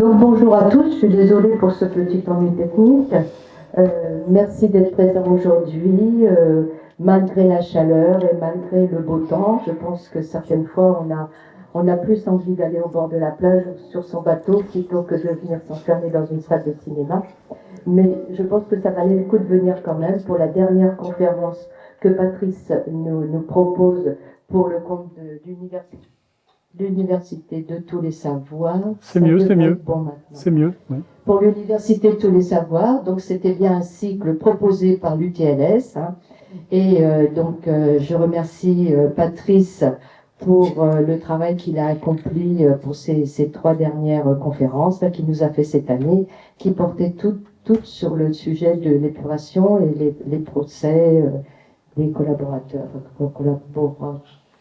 Donc bonjour à tous, je suis désolée pour ce petit ennui technique. Merci d'être présents aujourd'hui, malgré la chaleur et malgré le beau temps. Je pense que certaines fois on a plus envie d'aller au bord de la plage sur son bateau plutôt que de venir s'enfermer dans une salle de cinéma. Mais je pense que ça valait le coup de venir quand même pour la dernière conférence que Patrice nous propose pour le compte l'Université de tous les savoirs. C'est mieux, c'est mieux. Bon, c'est mieux, oui. Pour l'Université de tous les savoirs, donc c'était bien un cycle proposé par l'UTLS. Et je remercie Patrice pour le travail qu'il a accompli pour ces 3 dernières conférences qu'il nous a fait cette année, qui portaient toutes sur le sujet de l'épuration et les procès des collaborateurs.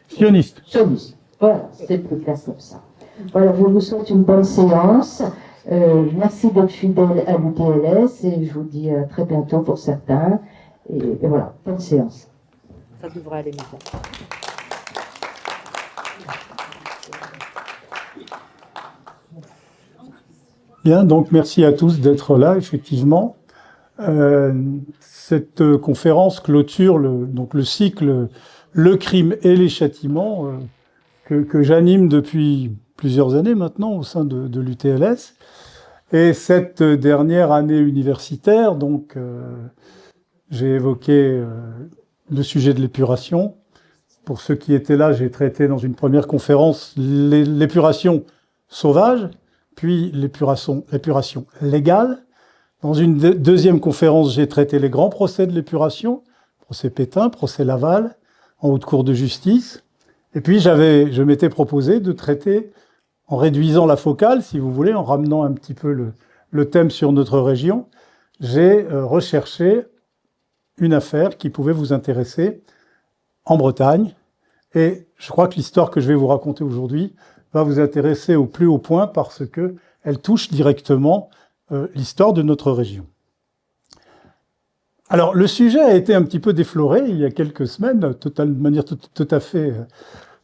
Sionistes. Voilà, c'est plus clair comme ça. Voilà, je vous souhaite une bonne séance. Merci d'être fidèle à l'UTLS et je vous dis à très bientôt pour certains. Et voilà, bonne séance. Ça devrait aller maintenant. Bien, donc merci à tous d'être là, effectivement. Cette conférence clôture le cycle Le crime et les châtiments que j'anime depuis plusieurs années maintenant au sein de l'UTLS. Et cette dernière année universitaire, donc, j'ai évoqué le sujet de l'épuration. Pour ceux qui étaient là, j'ai traité dans une première conférence l'épuration sauvage, puis l'épuration légale. Dans une deuxième conférence, j'ai traité les grands procès de l'épuration, procès Pétain, procès Laval, en haute cour de justice. Et puis je m'étais proposé de traiter, en réduisant la focale, si vous voulez, en ramenant un petit peu le thème sur notre région, j'ai recherché une affaire qui pouvait vous intéresser en Bretagne. Et je crois que l'histoire que je vais vous raconter aujourd'hui va vous intéresser au plus haut point parce qu'elle touche directement l'histoire de notre région. Alors, le sujet a été un petit peu défloré il y a quelques semaines, de manière tout à fait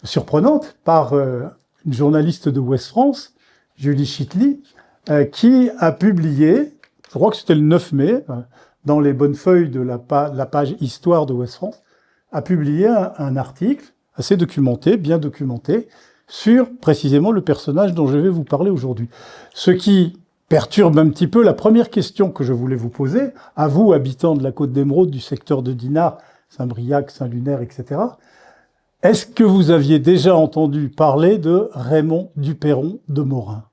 surprenante, par une journaliste de Ouest France, Julie Chitli, qui a publié, je crois que c'était le 9 mai, dans les bonnes feuilles de la page Histoire de Ouest France, a publié un article assez documenté, bien documenté, sur précisément le personnage dont je vais vous parler aujourd'hui. Ce qui perturbe un petit peu la première question que je voulais vous poser, à vous, habitants de la Côte d'Émeraude, du secteur de Dinard, Saint-Briac, Saint-Lunaire, etc. Est-ce que vous aviez déjà entendu parler de Raymond Duperron de Morin?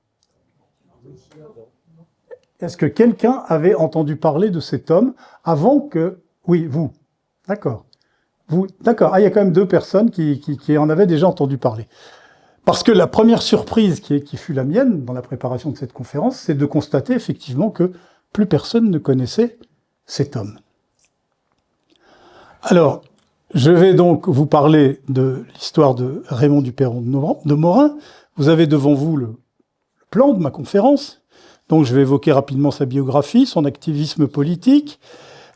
Est-ce que quelqu'un avait entendu parler de cet homme avant que... Oui, vous. D'accord. Vous, d'accord. Ah, il y a quand même 2 personnes qui en avaient déjà entendu parler. Parce que la première surprise qui fut la mienne dans la préparation de cette conférence, c'est de constater effectivement que plus personne ne connaissait cet homme. Alors, je vais donc vous parler de l'histoire de Raymond Duperron de Morin. Vous avez devant vous le plan de ma conférence. Donc, je vais évoquer rapidement sa biographie, son activisme politique,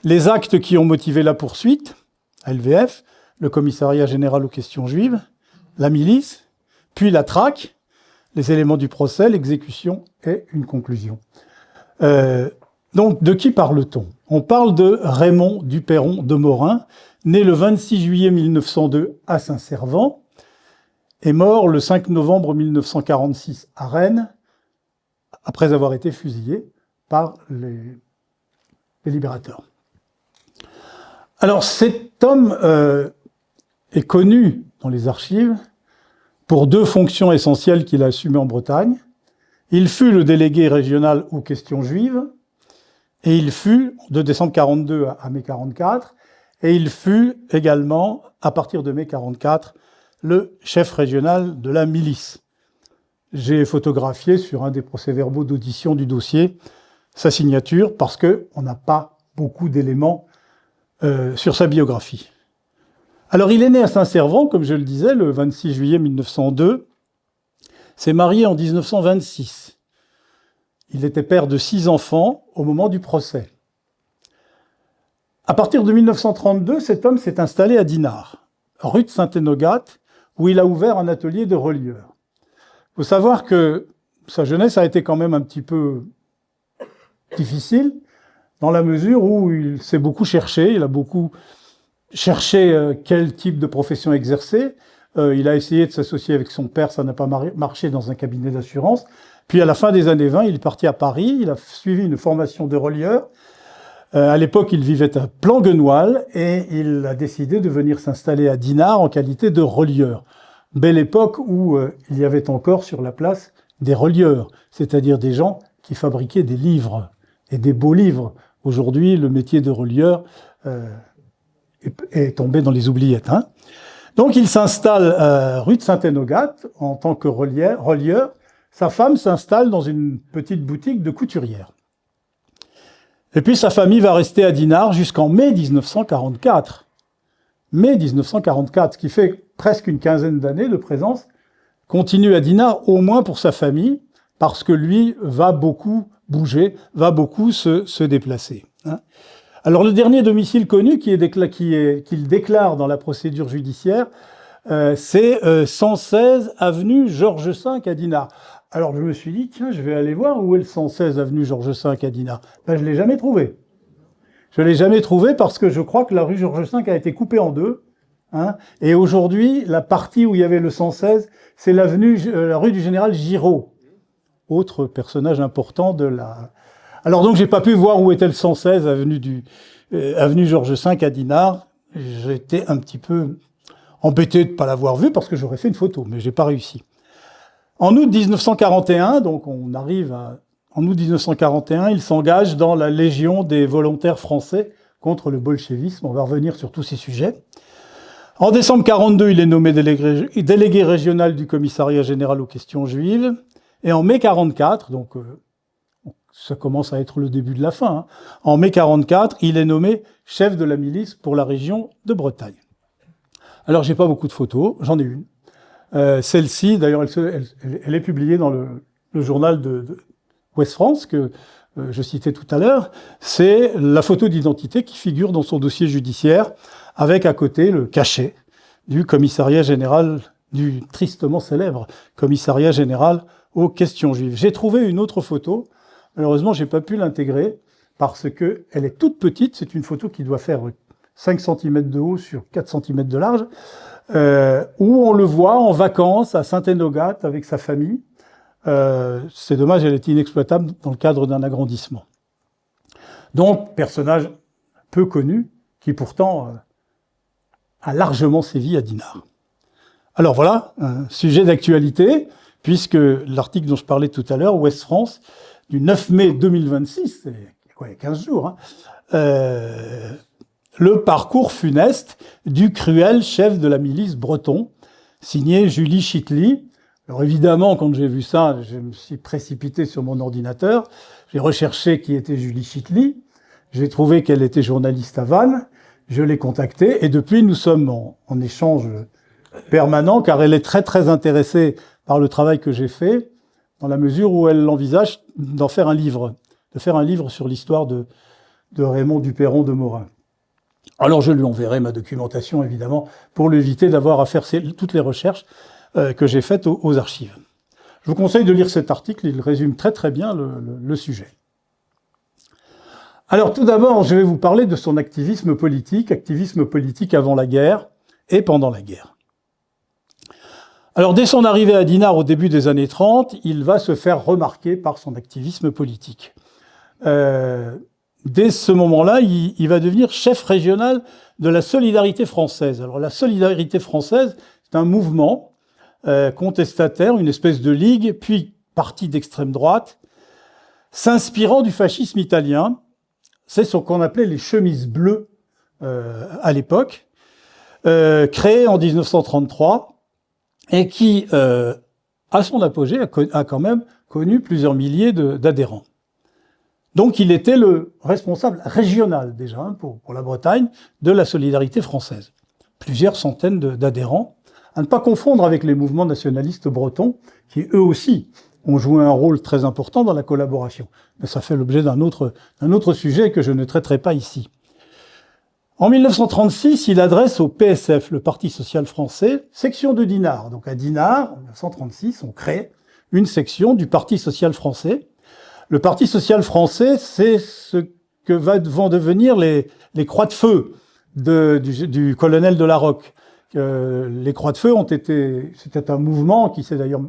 les actes qui ont motivé la poursuite, LVF, le Commissariat général aux questions juives, la milice, puis la traque, les éléments du procès, l'exécution et une conclusion. Donc, de qui parle-t-on? On parle de Raymond Duperron de Morin, né le 26 juillet 1902 à Saint-Servant, et mort le 5 novembre 1946 à Rennes, après avoir été fusillé par les libérateurs. Alors, cet homme est connu dans les archives pour 2 fonctions essentielles qu'il a assumées en Bretagne. Il fut le délégué régional aux questions juives, et il fut, de décembre 42 à mai 44, et il fut également, à partir de mai 44, le chef régional de la milice. J'ai photographié sur un des procès-verbaux d'audition du dossier sa signature, parce qu'on n'a pas beaucoup d'éléments sur sa biographie. Alors, il est né à Saint-Servant, comme je le disais, le 26 juillet 1902. S'est marié en 1926. Il était père de 6 enfants au moment du procès. À partir de 1932, cet homme s'est installé à Dinard, rue de Saint-Énogat, où il a ouvert un atelier de relieur. Il faut savoir que sa jeunesse a été quand même un petit peu difficile, dans la mesure où il s'est beaucoup cherché, il a beaucoup cherché quel type de profession exercer. Il a essayé de s'associer avec son père, ça n'a pas marché dans un cabinet d'assurance. Puis à la fin des années 20, il est parti à Paris, il a suivi une formation de relieur. À l'époque, il vivait à Planguenoil et il a décidé de venir s'installer à Dinard en qualité de relieur. Belle époque où il y avait encore sur la place des relieurs, c'est-à-dire des gens qui fabriquaient des livres, et des beaux livres. Aujourd'hui, le métier de relieur est tombé dans les oubliettes. Hein. Donc il s'installe rue de Saint-Énogat en tant que relieur. Sa femme s'installe dans une petite boutique de couturière. Et puis sa famille va rester à Dinard jusqu'en mai 1944. Mai 1944, ce qui fait presque une quinzaine d'années de présence, continue à Dinard au moins pour sa famille, parce que lui va beaucoup bouger, va beaucoup se déplacer. Hein. Alors le dernier domicile connu qu'il déclare dans la procédure judiciaire, c'est 116 avenue Georges V à Dinard. Alors je me suis dit, tiens, je vais aller voir où est le 116 avenue Georges V à Dinard. Ben, je ne l'ai jamais trouvé. Je ne l'ai jamais trouvé parce que je crois que la rue Georges V a été coupée en deux. Hein, et aujourd'hui, la partie où il y avait le 116, c'est la rue du Général Giraud, autre personnage important de la... Alors donc, j'ai pas pu voir où était le 116 avenue Georges V à Dinard. J'étais un petit peu embêté de ne pas l'avoir vu parce que j'aurais fait une photo, mais j'ai pas réussi. En août 1941, donc on arrive en août 1941, il s'engage dans la Légion des volontaires français contre le bolchevisme. On va revenir sur tous ces sujets. En décembre 1942, il est nommé délégué régional du commissariat général aux questions juives. Et en mai 1944, donc ça commence à être le début de la fin, hein, en mai 1944, il est nommé chef de la milice pour la région de Bretagne. Alors, j'ai pas beaucoup de photos, j'en ai une. Celle-ci, d'ailleurs, elle est publiée dans le journal de Ouest France, que je citais tout à l'heure. C'est la photo d'identité qui figure dans son dossier judiciaire, avec à côté le cachet du commissariat général, du tristement célèbre commissariat général aux questions juives. J'ai trouvé une autre photo. Malheureusement, j'ai pas pu l'intégrer parce que elle est toute petite. C'est une photo qui doit faire 5 cm de haut sur 4 cm de large, où on le voit en vacances à Saint-Énogat avec sa famille. C'est dommage, elle est inexploitable dans le cadre d'un agrandissement. Donc, personnage peu connu, qui pourtant a largement sévi à Dinard. Alors voilà, un sujet d'actualité, puisque l'article dont je parlais tout à l'heure, Ouest France, du 9 mai 2026, c'est quoi, il y a 15 jours, hein, le parcours funeste du cruel chef de la milice breton, signé Julie Chitely. Alors évidemment, quand j'ai vu ça, je me suis précipité sur mon ordinateur, j'ai recherché qui était Julie Chitely, j'ai trouvé qu'elle était journaliste à Vannes, je l'ai contactée, et depuis nous sommes en échange permanent, car elle est très très intéressée par le travail que j'ai fait, dans la mesure où elle envisage d'en faire un livre, de faire un livre sur l'histoire de Raymond du Perron de Morin. Alors je lui enverrai ma documentation, évidemment, pour lui éviter d'avoir à faire toutes les recherches que j'ai faites aux archives. Je vous conseille de lire cet article, il résume très très bien le sujet. Alors tout d'abord, je vais vous parler de son activisme politique avant la guerre et pendant la guerre. Alors dès son arrivée à Dinard au début des années 30, il va se faire remarquer par son activisme politique. Dès ce moment-là, il va devenir chef régional de la Solidarité française. Alors la Solidarité française, c'est un mouvement contestataire, une espèce de ligue, puis parti d'extrême droite, s'inspirant du fascisme italien. C'est ce qu'on appelait les chemises bleues à l'époque, créé en 1933 et qui, à son apogée, a quand même connu plusieurs milliers d'adhérents. Donc il était le responsable régional déjà pour la Bretagne de la Solidarité française. Plusieurs centaines d'adhérents, à ne pas confondre avec les mouvements nationalistes bretons qui eux aussi ont joué un rôle très important dans la collaboration. Mais ça fait l'objet d'un autre sujet que je ne traiterai pas ici. En 1936, il adresse au PSF, le Parti social français, section de Dinard. Donc à Dinard, en 1936, on crée une section du Parti social français. Le Parti social français, c'est ce que vont devenir les Croix de Feu du colonel de la Rocque. Les Croix de Feu c'était un mouvement qui s'est d'ailleurs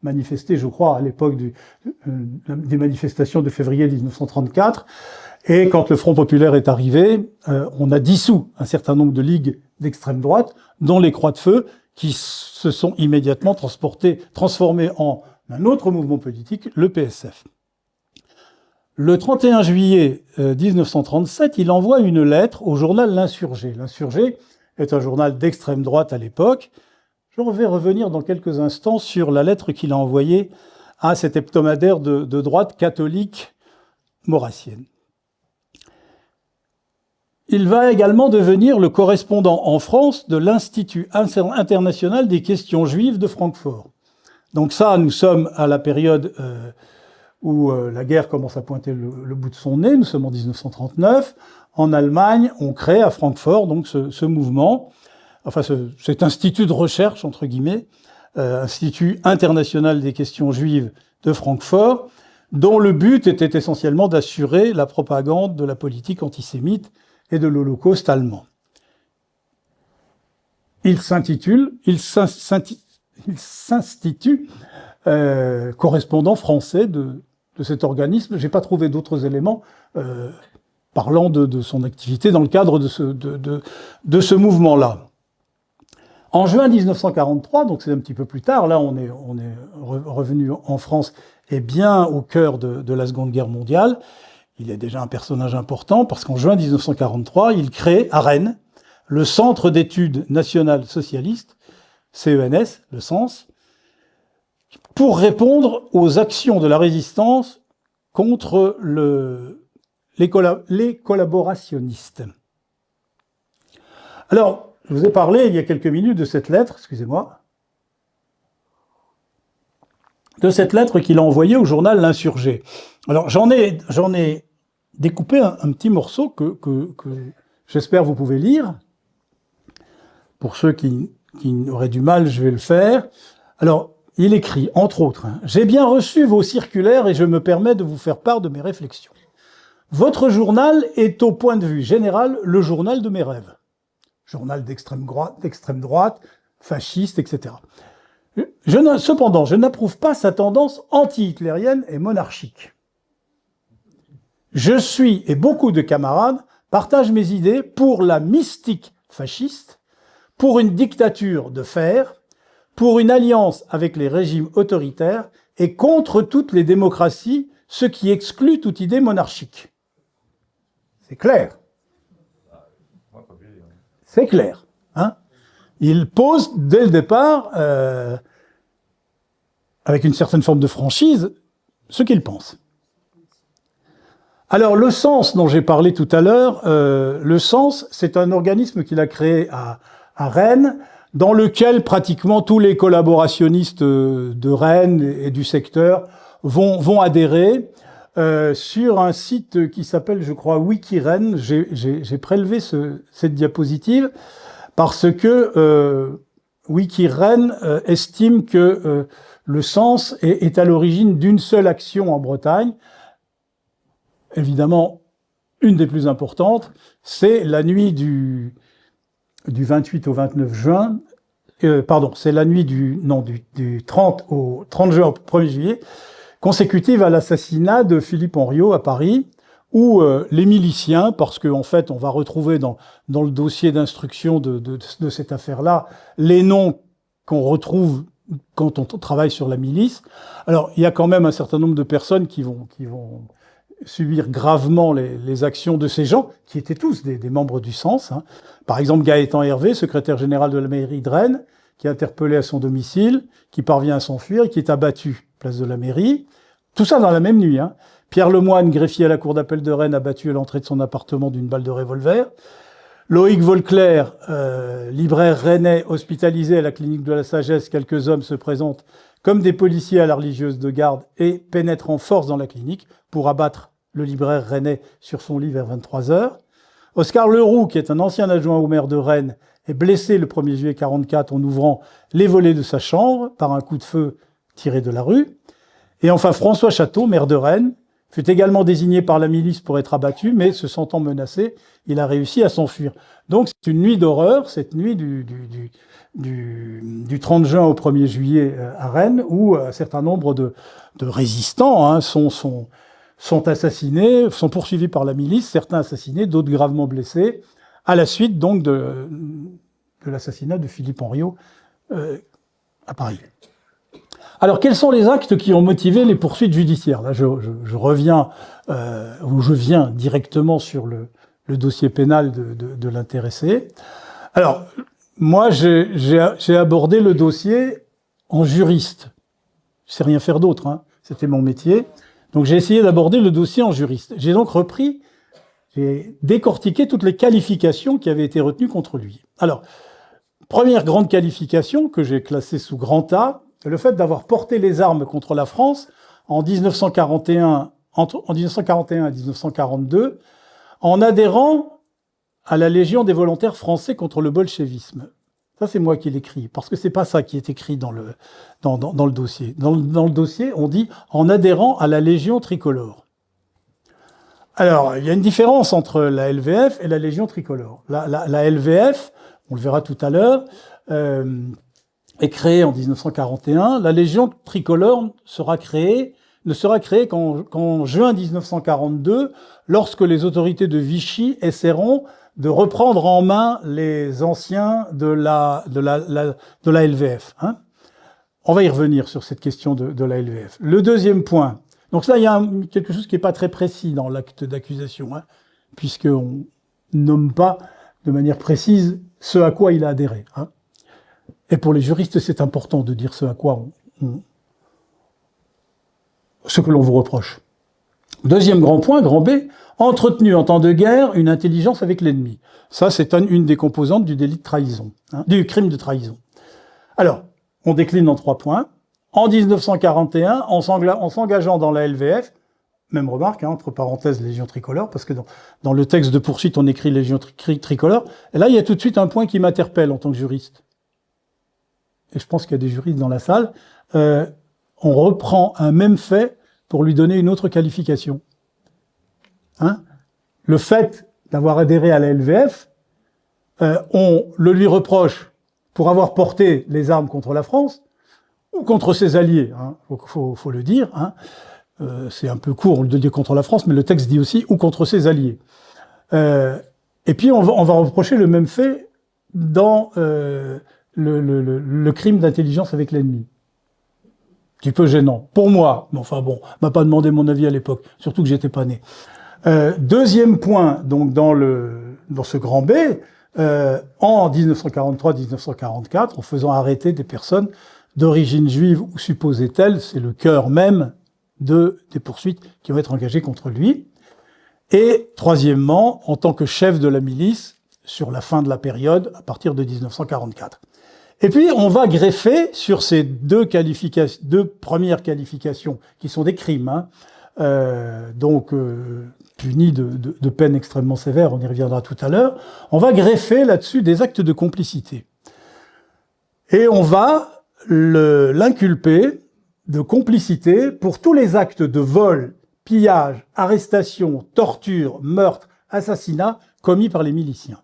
manifesté, je crois, à l'époque des manifestations de février 1934. Et quand le Front populaire est arrivé, on a dissous un certain nombre de ligues d'extrême droite, dont les Croix de Feu, qui se sont immédiatement transformés en un autre mouvement politique, le PSF. Le 31 juillet 1937, il envoie une lettre au journal L'Insurgé. L'Insurgé est un journal d'extrême droite à l'époque. Je vais revenir dans quelques instants sur la lettre qu'il a envoyée à cet hebdomadaire de droite catholique maurassienne. Il va également devenir le correspondant en France de l'Institut international des questions juives de Francfort. Donc ça, nous sommes à la période où la guerre commence à pointer le bout de son nez. Nous sommes en 1939. En Allemagne, on crée à Francfort donc ce mouvement, enfin cet institut de recherche, entre guillemets, Institut international des questions juives de Francfort, dont le but était essentiellement d'assurer la propagande de la politique antisémite et de l'Holocauste allemand. Il s'institue correspondant français de cet organisme. J'ai pas trouvé d'autres éléments parlant de son activité dans le cadre de ce mouvement-là. En juin 1943, donc c'est un petit peu plus tard, là on est revenu en France et bien au cœur de la Seconde Guerre mondiale. Il est déjà un personnage important parce qu'en juin 1943, il crée à Rennes le Centre d'études nationales socialistes, CENS, le sens, pour répondre aux actions de la résistance contre les collaborationnistes. Alors, je vous ai parlé il y a quelques minutes de cette lettre, excusez-moi, de cette lettre qu'il a envoyée au journal L'Insurgé. Alors, j'en ai découpé un petit morceau que j'espère vous pouvez lire. Pour ceux qui auraient du mal, je vais le faire. Alors, il écrit, entre autres, « J'ai bien reçu vos circulaires et je me permets de vous faire part de mes réflexions. Votre journal est au point de vue général le journal de mes rêves. Journal d'extrême droite, fasciste, etc. Cependant, je n'approuve pas sa tendance anti-hitlérienne et monarchique. Je suis, et beaucoup de camarades, partagent mes idées pour la mystique fasciste, pour une dictature de fer, pour une alliance avec les régimes autoritaires et contre toutes les démocraties, ce qui exclut toute idée monarchique. » C'est clair. C'est clair. Hein, il pose dès le départ, avec une certaine forme de franchise, ce qu'il pense. Alors, le Sens dont j'ai parlé tout à l'heure, le Sens, c'est un organisme qu'il a créé à Rennes, dans lequel pratiquement tous les collaborationnistes de Rennes et du secteur vont adhérer sur un site qui s'appelle, je crois, Wikirennes. J'ai prélevé cette diapositive parce que Wikirennes estime que le Sens est à l'origine d'une seule action en Bretagne. Évidemment, une des plus importantes, c'est la nuit du 28 au 29 juin, c'est la nuit du 30 au 30 juin au 1er juillet, consécutive à l'assassinat de Philippe Henriot à Paris, où les miliciens, parce qu'en fait, on va retrouver dans le dossier d'instruction de cette affaire-là, les noms qu'on retrouve quand on travaille sur la milice. Alors, il y a quand même un certain nombre de personnes qui vont subir gravement les actions de ces gens, qui étaient tous des membres du Sens. Hein. Par exemple, Gaëtan Hervé, secrétaire général de la mairie de Rennes, qui est interpellé à son domicile, qui parvient à s'enfuir et qui est abattu place de la mairie. Tout ça dans la même nuit. Hein. Pierre Lemoine, greffier à la cour d'appel de Rennes, abattu à l'entrée de son appartement d'une balle de revolver. Loïc Volclair, libraire rennais, hospitalisé à la clinique de la Sagesse, quelques hommes se présentent comme des policiers à la religieuse de garde et pénètrent en force dans la clinique pour abattre le libraire rennais sur son lit vers 23h. Oscar Leroux, qui est un ancien adjoint au maire de Rennes, est blessé le 1er juillet 1944 en ouvrant les volets de sa chambre par un coup de feu tiré de la rue. Et enfin, François Château, maire de Rennes, fut également désigné par la milice pour être abattu, mais se sentant menacé, il a réussi à s'enfuir. Donc c'est une nuit d'horreur, cette nuit du 30 juin au 1er juillet à Rennes, où un certain nombre de résistants sont assassinés, sont poursuivis par la milice, certains assassinés, d'autres gravement blessés, à la suite donc de l'assassinat de Philippe Henriot à Paris. Alors, quels sont les actes qui ont motivé les poursuites judiciaires? Là, je reviens, ou je viens directement sur le dossier pénal de l'intéressé. Alors, moi, j'ai abordé le dossier en juriste. Je sais rien faire d'autre, hein. C'était mon métier. Donc, j'ai essayé d'aborder le dossier en juriste. J'ai donc j'ai décortiqué toutes les qualifications qui avaient été retenues contre lui. Alors, première grande qualification que j'ai classée sous grand A, le fait d'avoir porté les armes contre la France en 1941 et 1942, en adhérant à la Légion des volontaires français contre le bolchevisme. Ça, c'est moi qui l'écris, parce que c'est pas ça qui est écrit dans le dossier. Dans le dossier, on dit « en adhérant à la Légion tricolore ». Alors, il y a une différence entre la LVF et la Légion tricolore. La LVF, on le verra tout à l'heure, est créée en 1941. La Légion tricolore ne sera créée qu'en juin 1942, lorsque les autorités de Vichy essaieront de reprendre en main les anciens de la LVF. Hein. On va y revenir sur cette question de la LVF. Le deuxième point. Donc là, il y a quelque chose qui n'est pas très précis dans l'acte d'accusation, hein, puisqu'on nomme pas de manière précise ce à quoi il a adhéré. Hein. Et pour les juristes, c'est important de dire ce à quoi ce que l'on vous reproche. Deuxième grand point, grand B, entretenu en temps de guerre une intelligence avec l'ennemi. Ça, c'est une des composantes du délit de trahison, hein, du crime de trahison. Alors, on décline en 3 points. En 1941, en s'engageant dans la LVF, même remarque, hein, entre parenthèses, Légion tricolore, parce que dans le texte de poursuite, on écrit Légion tricolore. Et là, il y a tout de suite un point qui m'interpelle en tant que juriste. Et je pense qu'il y a des juristes dans la salle. On reprend un même fait pour lui donner une autre qualification. Hein? Le fait d'avoir adhéré à la LVF, on le lui reproche pour avoir porté les armes contre la France, ou contre ses alliés, hein, faut le dire. Hein. C'est un peu court de dire contre la France, mais le texte dit aussi ou contre ses alliés. Et puis on va reprocher le même fait dans le crime d'intelligence avec l'ennemi. Un petit peu gênant pour moi, mais enfin bon, m'a pas demandé mon avis à l'époque, surtout que j'étais pas né. Deuxième point, donc dans ce grand B, en 1943-1944, en faisant arrêter des personnes d'origine juive ou supposée telle, c'est le cœur même des poursuites qui vont être engagées contre lui. Et troisièmement, en tant que chef de la milice, sur la fin de la période, à partir de 1944. Et puis, on va greffer sur ces deux premières qualifications, qui sont des crimes, hein, punis de peines extrêmement sévères, on y reviendra tout à l'heure, on va greffer là-dessus des actes de complicité. Et on va l'inculper de complicité pour tous les actes de vol, pillage, arrestation, torture, meurtre, assassinat commis par les miliciens.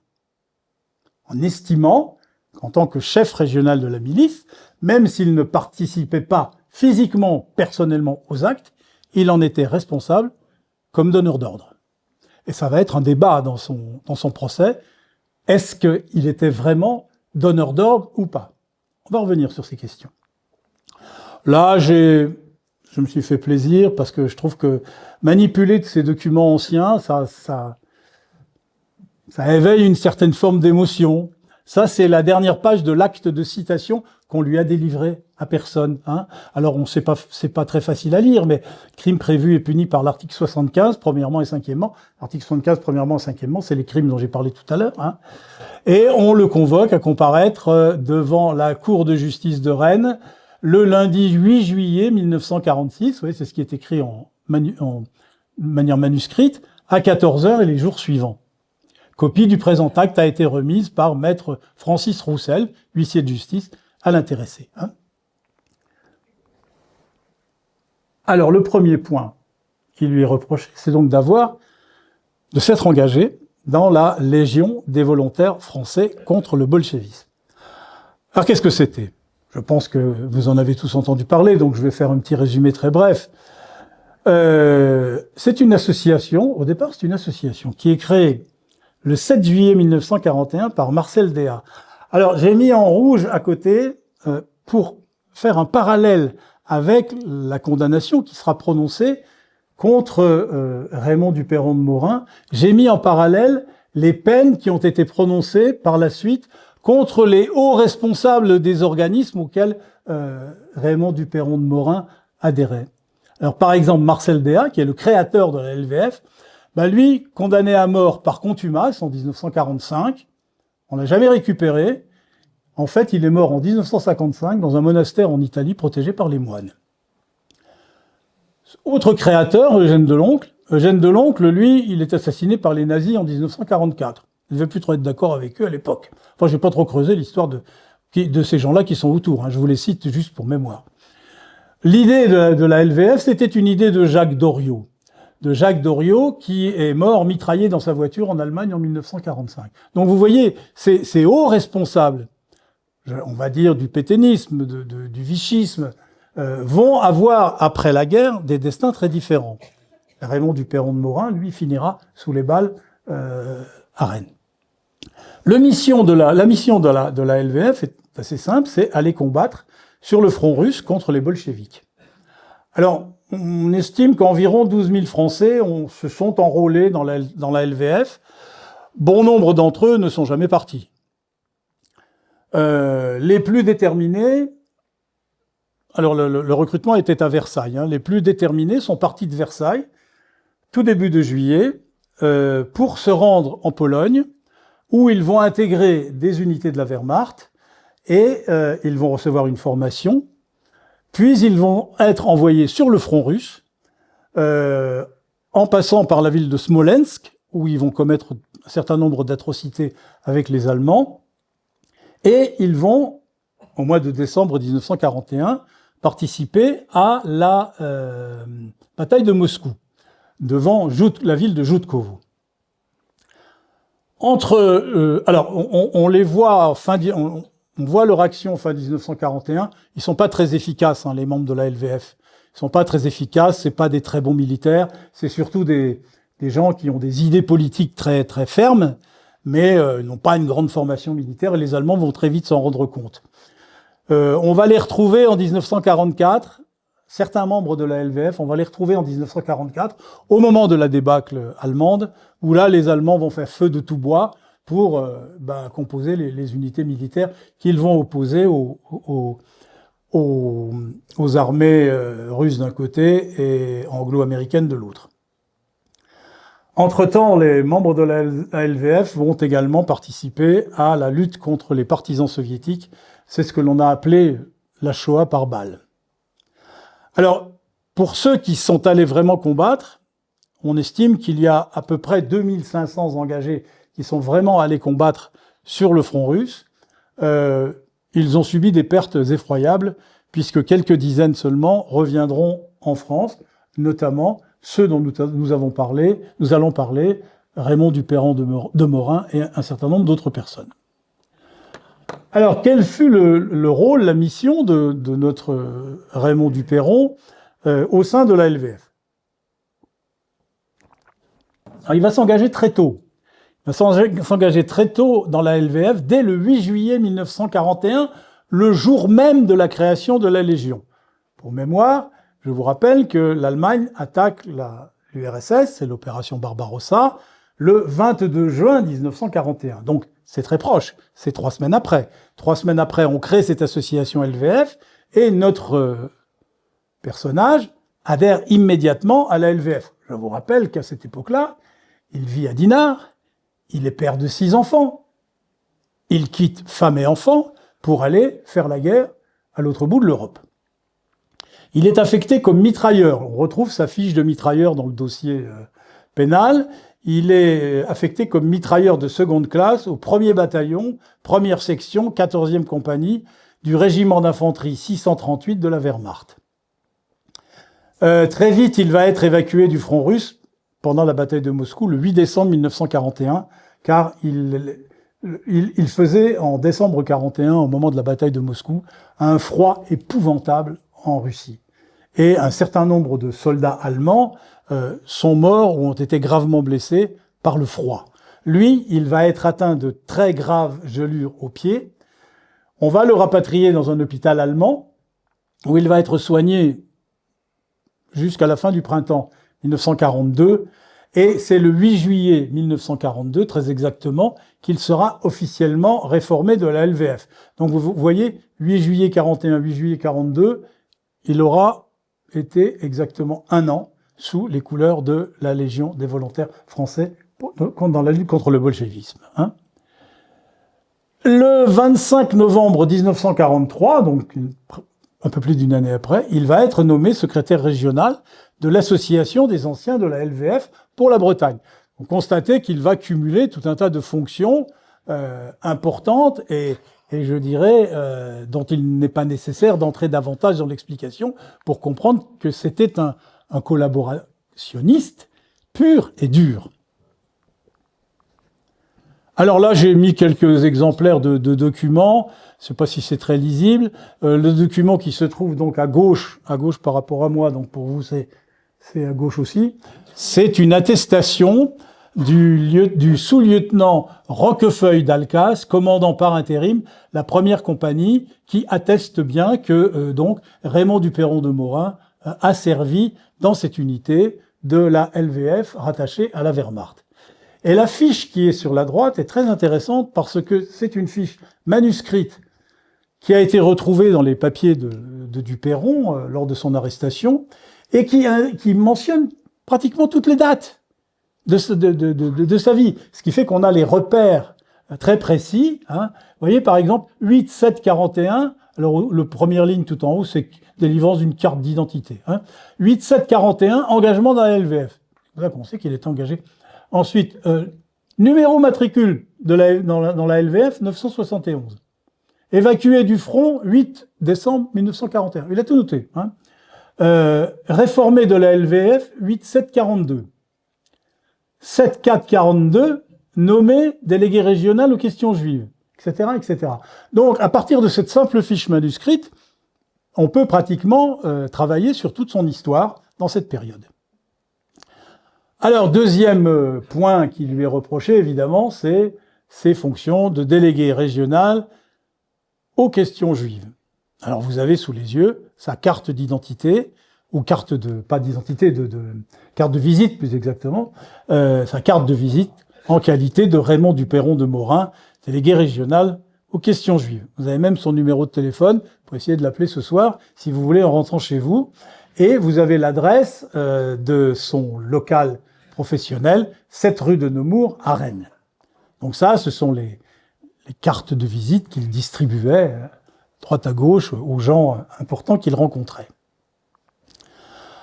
En estimant qu'en tant que chef régional de la milice, même s'il ne participait pas physiquement, personnellement aux actes, il en était responsable comme donneur d'ordre. Et ça va être un débat dans son procès. Est-ce qu'il était vraiment donneur d'ordre ou pas? On va revenir sur ces questions. Là, je me suis fait plaisir parce que je trouve que manipuler de ces documents anciens, ça éveille une certaine forme d'émotion. Ça, c'est la dernière page de l'acte de citation qu'on lui a délivré à personne. Hein. Alors, c'est pas très facile à lire, mais crime prévu et puni par l'article 75, premièrement et cinquièmement. L'article 75, premièrement et cinquièmement, c'est les crimes dont j'ai parlé tout à l'heure. Hein. Et on le convoque à comparaître devant la Cour de justice de Rennes le lundi 8 juillet 1946. Vous voyez, c'est ce qui est écrit en manière manuscrite, à 14h et les jours suivants. Copie du présent acte a été remise par maître Francis Roussel, huissier de justice, à l'intéressé. Hein. Alors, le premier point qui lui est reproché, c'est donc de s'être engagé dans la Légion des volontaires français contre le bolchevisme. Alors, qu'est-ce que c'était ? Je pense que vous en avez tous entendu parler, donc je vais faire un petit résumé très bref. C'est une association, au départ, c'est une association qui est créée le 7 juillet 1941 par Marcel Déat. Alors, j'ai mis en rouge à côté pour faire un parallèle avec la condamnation qui sera prononcée contre Raymond du Perron de Morin. J'ai mis en parallèle les peines qui ont été prononcées par la suite contre les hauts responsables des organismes auxquels Raymond du Perron de Morin adhérait. Alors, par exemple, Marcel Déat, qui est le créateur de la LVF, lui, condamné à mort par contumace en 1945, on l'a jamais récupéré. En fait, il est mort en 1955 dans un monastère en Italie protégé par les moines. Autre créateur, Eugène Deloncle. Eugène Deloncle, lui, il est assassiné par les nazis en 1944. Il ne devait plus trop être d'accord avec eux à l'époque. Enfin, je n'ai pas trop creusé l'histoire de ces gens-là qui sont autour. Je vous les cite juste pour mémoire. L'idée de la LVF, c'était une idée de Jacques Doriot. De Jacques Doriot, qui est mort mitraillé dans sa voiture en Allemagne en 1945. Donc vous voyez, ces hauts responsables, on va dire du pétainisme, du vichisme, vont avoir, après la guerre, des destins très différents. Raymond du Perron de Morin, lui, finira sous les balles à Rennes. La mission de la LVF est assez simple, c'est aller combattre sur le front russe contre les bolcheviks. Alors, on estime qu'environ 12 000 Français se sont enrôlés dans la LVF. Bon nombre d'entre eux ne sont jamais partis. Les plus déterminés, alors le recrutement était à Versailles, les plus déterminés sont partis de Versailles, tout début de juillet, pour se rendre en Pologne, où ils vont intégrer des unités de la Wehrmacht, et ils vont recevoir une formation, puis ils vont être envoyés sur le front russe, en passant par la ville de Smolensk, où ils vont commettre un certain nombre d'atrocités avec les Allemands, et ils vont, au mois de décembre 1941, participer à la bataille de Moscou, devant la ville de Joutkovo. Alors, on les voit on voit leur action fin 1941. Ils sont pas très efficaces, les membres de la LVF. Ils sont pas très efficaces. C'est pas des très bons militaires. C'est surtout des gens qui ont des idées politiques très très fermes, mais n'ont pas une grande formation militaire. Et les Allemands vont très vite s'en rendre compte. On va les retrouver en 1944. Certains membres de la LVF, on va les retrouver en 1944, au moment de la débâcle allemande, où là, les Allemands vont faire feu de tout bois pour composer les unités militaires qu'ils vont opposer aux armées russes d'un côté et anglo-américaines de l'autre. Entre-temps, les membres de la LVF vont également participer à la lutte contre les partisans soviétiques. C'est ce que l'on a appelé la Shoah par balle. Alors, pour ceux qui sont allés vraiment combattre, on estime qu'il y a à peu près 2500 engagés qui sont vraiment allés combattre sur le front russe. Ils ont subi des pertes effroyables, puisque quelques dizaines seulement reviendront en France, notamment ceux dont nous allons parler, Raymond du Perron de Morin et un certain nombre d'autres personnes. Alors, quel fut le rôle, la mission de notre Raymond du Perron au sein de la LVF ? Alors, il va s'engager très tôt. Il va s'engager très tôt dans la LVF, dès le 8 juillet 1941, le jour même de la création de la Légion. Pour mémoire, je vous rappelle que l'Allemagne attaque l'URSS, c'est l'opération Barbarossa, le 22 juin 1941. Donc, c'est très proche, c'est 3 semaines après. 3 semaines après, on crée cette association LVF et notre personnage adhère immédiatement à la LVF. Je vous rappelle qu'à cette époque-là, il vit à Dinard, il est père de 6 enfants. Il quitte femme et enfants pour aller faire la guerre à l'autre bout de l'Europe. Il est affecté comme mitrailleur. On retrouve sa fiche de mitrailleur dans le dossier pénal. Il est affecté comme mitrailleur de seconde classe au 1er bataillon, 1re section, 14e compagnie du régiment d'infanterie 638 de la Wehrmacht. Très vite, il va être évacué du front russe pendant la bataille de Moscou le 8 décembre 1941, car il faisait en décembre 41, au moment de la bataille de Moscou, un froid épouvantable en Russie. Et un certain nombre de soldats allemands sont morts ou ont été gravement blessés par le froid. Lui, il va être atteint de très graves gelures aux pieds. On va le rapatrier dans un hôpital allemand où il va être soigné jusqu'à la fin du printemps 1942. Et c'est le 8 juillet 1942, très exactement, qu'il sera officiellement réformé de la LVF. Donc vous voyez, 8 juillet 41, 8 juillet 42, il aura été exactement 1 an sous les couleurs de la Légion des volontaires français dans la lutte contre le bolchevisme. Le 25 novembre 1943, donc un peu plus d'une année après, il va être nommé secrétaire régional de l'association des anciens de la LVF pour la Bretagne. Vous constatez qu'il va cumuler tout un tas de fonctions importantes et je dirais dont il n'est pas nécessaire d'entrer davantage dans l'explication pour comprendre que c'était un collaborationniste pur et dur. Alors là, j'ai mis quelques exemplaires de documents. Je ne sais pas si c'est très lisible. Le document qui se trouve donc à gauche par rapport à moi, donc pour vous c'est à gauche aussi. C'est une attestation du sous-lieutenant Roquefeuille d'Alcace, commandant par intérim la première compagnie, qui atteste bien que donc Raymond du Perron de Morin a servi dans cette unité de la LVF rattachée à la Wehrmacht. Et la fiche qui est sur la droite est très intéressante parce que c'est une fiche manuscrite qui a été retrouvée dans les papiers de Duperron lors de son arrestation et qui mentionne pratiquement toutes les dates de sa vie. Ce qui fait qu'on a les repères très précis. Vous voyez, par exemple, 8-7-41, alors la première ligne tout en haut, c'est délivrance d'une carte d'identité. 8-7-41, engagement dans la LVF. C'est là qu'on sait qu'il est engagé. Ensuite, numéro matricule dans la LVF, 971. Évacué du front, 8 décembre 1941. Il a tout noté. Réformé de la LVF, 8-7-42. 7-4-42, nommé délégué régional aux questions juives, etc., etc. Donc, à partir de cette simple fiche manuscrite, on peut pratiquement travailler sur toute son histoire dans cette période. Alors, deuxième point qui lui est reproché, évidemment, c'est ses fonctions de délégué régional aux questions juives. Alors, vous avez sous les yeux sa carte d'identité, ou carte de, pas d'identité, carte de visite, plus exactement, sa carte de visite en qualité de Raymond du Perron de Morin, délégué régional aux questions juives. Vous avez même son numéro de téléphone pour essayer de l'appeler ce soir, si vous voulez, en rentrant chez vous. Et vous avez l'adresse de son local professionnel, 7 rue de Nemours, à Rennes. Donc ça, ce sont les cartes de visite qu'il distribuait droite à gauche aux gens importants qu'il rencontrait.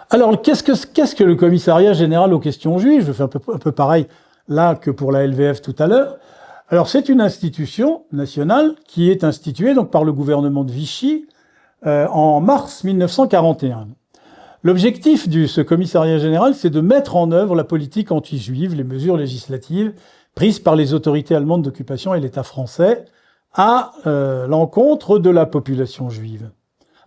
Alors, qu'est-ce que le commissariat général aux questions juives? Je fais un peu pareil là que pour la LVF tout à l'heure. Alors, c'est une institution nationale qui est instituée donc par le gouvernement de Vichy en mars 1941. L'objectif de ce commissariat général, c'est de mettre en œuvre la politique anti-juive, les mesures législatives prises par les autorités allemandes d'occupation et l'État français à l'encontre de la population juive.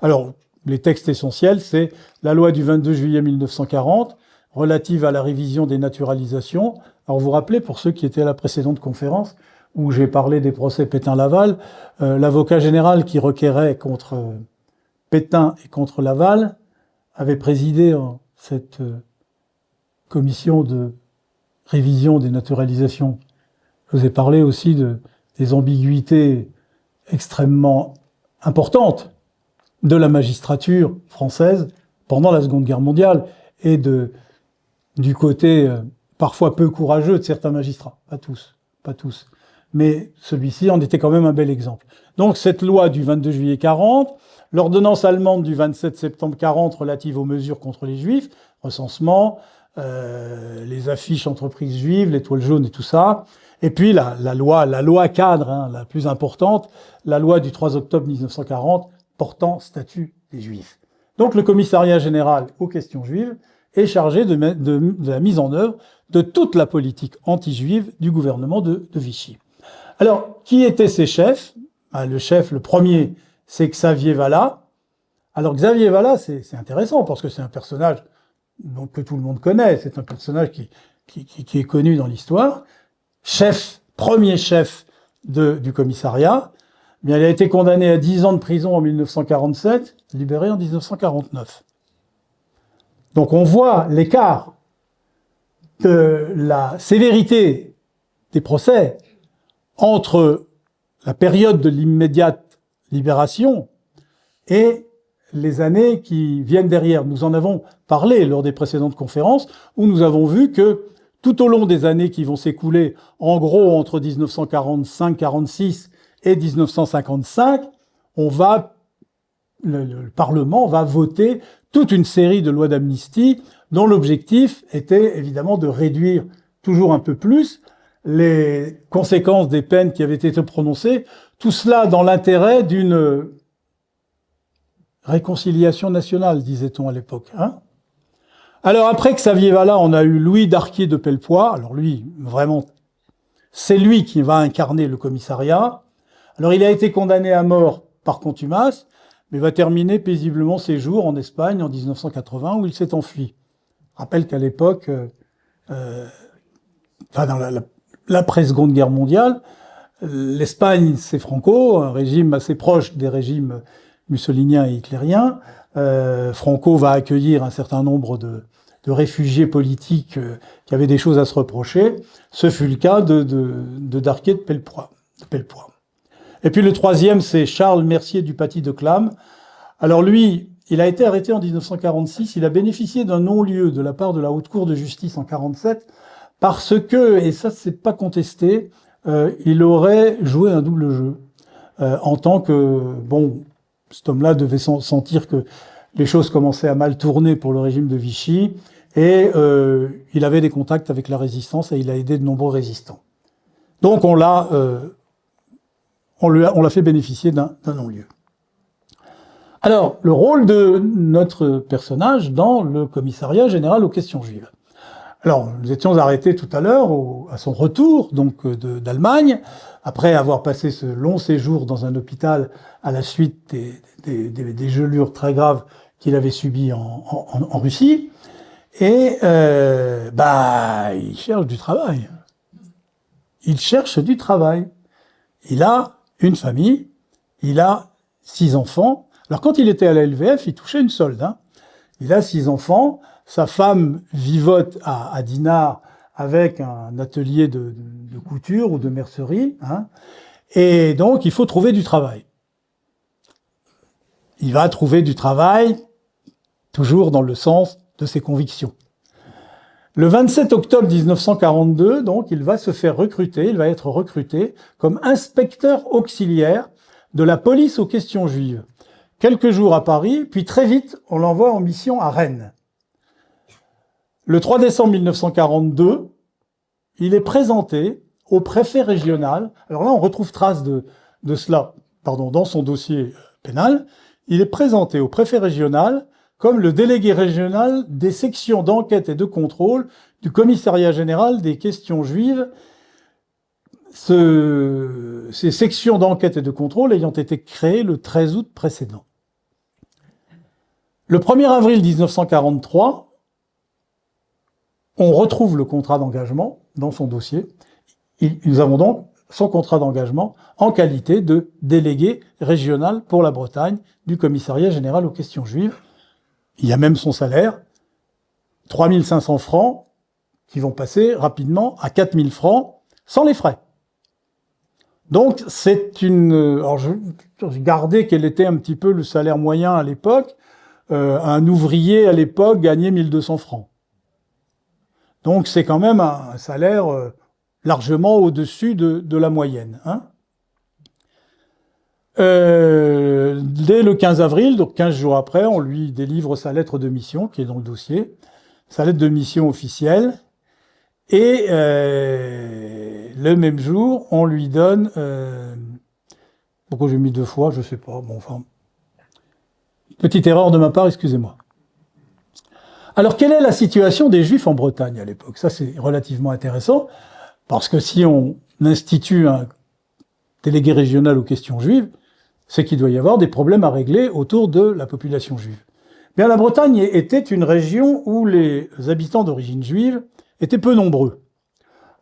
Alors, les textes essentiels, c'est la loi du 22 juillet 1940 relative à la révision des naturalisations. Alors, vous vous rappelez, pour ceux qui étaient à la précédente conférence, où j'ai parlé des procès Pétain-Laval, l'avocat général qui requérait contre Pétain et contre Laval avait présidé cette commission de révision des naturalisations. Je vous ai parlé aussi des ambiguïtés extrêmement importantes de la magistrature française pendant la Seconde Guerre mondiale et du côté parfois peu courageux de certains magistrats. Pas tous. Mais celui-ci en était quand même un bel exemple. Donc cette loi du 22 juillet 40, l'ordonnance allemande du 27 septembre 40 relative aux mesures contre les juifs, recensement, les affiches entreprises juives, l'étoile jaune et tout ça, et puis la loi cadre, la plus importante, la loi du 3 octobre 1940 portant statut des juifs. Donc le commissariat général aux questions juives est chargé de la mise en œuvre de toute la politique anti-juive du gouvernement de Vichy. Alors, qui étaient ces chefs? Le chef, le premier, c'est Xavier Vallat. Alors Xavier Vallat, c'est intéressant parce que c'est un personnage que tout le monde connaît. C'est un personnage qui est connu dans l'histoire. Premier chef du commissariat. Bien, il a été condamné à 10 ans de prison en 1947, libéré en 1949. Donc on voit l'écart de la sévérité des procès entre la période de l'immédiate libération et les années qui viennent derrière. Nous en avons parlé lors des précédentes conférences, où nous avons vu que tout au long des années qui vont s'écouler, en gros entre 1945-46 et 1955, le Parlement va voter toute une série de lois d'amnistie dont l'objectif était évidemment de réduire toujours un peu plus les conséquences des peines qui avaient été prononcées, tout cela dans l'intérêt d'une réconciliation nationale, disait-on à l'époque. Alors après Xavier Vallat, on a eu Louis Darquier de Pellepoix. Alors lui, vraiment, c'est lui qui va incarner le commissariat. Alors il a été condamné à mort par contumace, mais va terminer paisiblement ses jours en Espagne en 1980, où il s'est enfui. Je rappelle qu'à l'époque, dans l'après-Seconde Guerre mondiale, l'Espagne, c'est Franco, un régime assez proche des régimes mussoliniens et hitlériens. Franco va accueillir un certain nombre de réfugiés politiques qui avaient des choses à se reprocher. Ce fut le cas de Darquier de Pellepoix. Et puis le troisième, c'est Charles Mercier du Paty de Clam. Alors lui, il a été arrêté en 1946. Il a bénéficié d'un non-lieu de la part de la Haute Cour de justice en 1947 parce que, et ça c'est pas contesté, il aurait joué un double jeu en tant que, cet homme-là devait sentir que les choses commençaient à mal tourner pour le régime de Vichy et il avait des contacts avec la résistance et il a aidé de nombreux résistants. Donc on l'a fait bénéficier d'un non-lieu. Alors, le rôle de notre personnage dans le commissariat général aux questions juives. Alors, nous étions arrêtés tout à l'heure à son retour donc d'Allemagne, après avoir passé ce long séjour dans un hôpital à la suite des gelures très graves qu'il avait subies en Russie. Et il cherche du travail. Il cherche du travail. Il a une famille, il a 6 enfants. Alors quand il était à la LVF, il touchait une solde. Il a 6 enfants, sa femme vivote à Dinard avec un atelier de couture ou de mercerie. Et donc il faut trouver du travail. Il va trouver du travail, toujours dans le sens de ses convictions. Le 27 octobre 1942, donc, il va être recruté comme inspecteur auxiliaire de la police aux questions juives. Quelques jours à Paris, puis très vite, on l'envoie en mission à Rennes. Le 3 décembre 1942, il est présenté au préfet régional. Alors là, on retrouve trace de cela, dans son dossier pénal. Il est présenté au préfet régional comme le délégué régional des sections d'enquête et de contrôle du commissariat général des questions juives. Ces sections d'enquête et de contrôle ayant été créées le 13 août précédent. Le 1er avril 1943, on retrouve le contrat d'engagement dans son dossier. Nous avons donc son contrat d'engagement en qualité de délégué régional pour la Bretagne du commissariat général aux questions juives. Il y a même son salaire, 3 500 francs, qui vont passer rapidement à 4 000 francs, sans les frais. Donc, c'est alors, j'ai gardé quel était un petit peu le salaire moyen à l'époque. Un ouvrier, à l'époque, gagnait 1 200 francs. Donc, c'est quand même un salaire largement au-dessus de la moyenne. Dès le 15 avril, donc 15 jours après, on lui délivre sa lettre de mission, qui est dans le dossier, sa lettre de mission officielle, et le même jour, on lui donne... pourquoi j'ai mis 2 fois, je sais pas, Petite erreur de ma part, excusez-moi. Alors, quelle est la situation des Juifs en Bretagne à l'époque? Ça, c'est relativement intéressant, parce que si on institue un délégué régional aux questions juives, c'est qu'il doit y avoir des problèmes à régler autour de la population juive. Bien, la Bretagne était une région où les habitants d'origine juive étaient peu nombreux.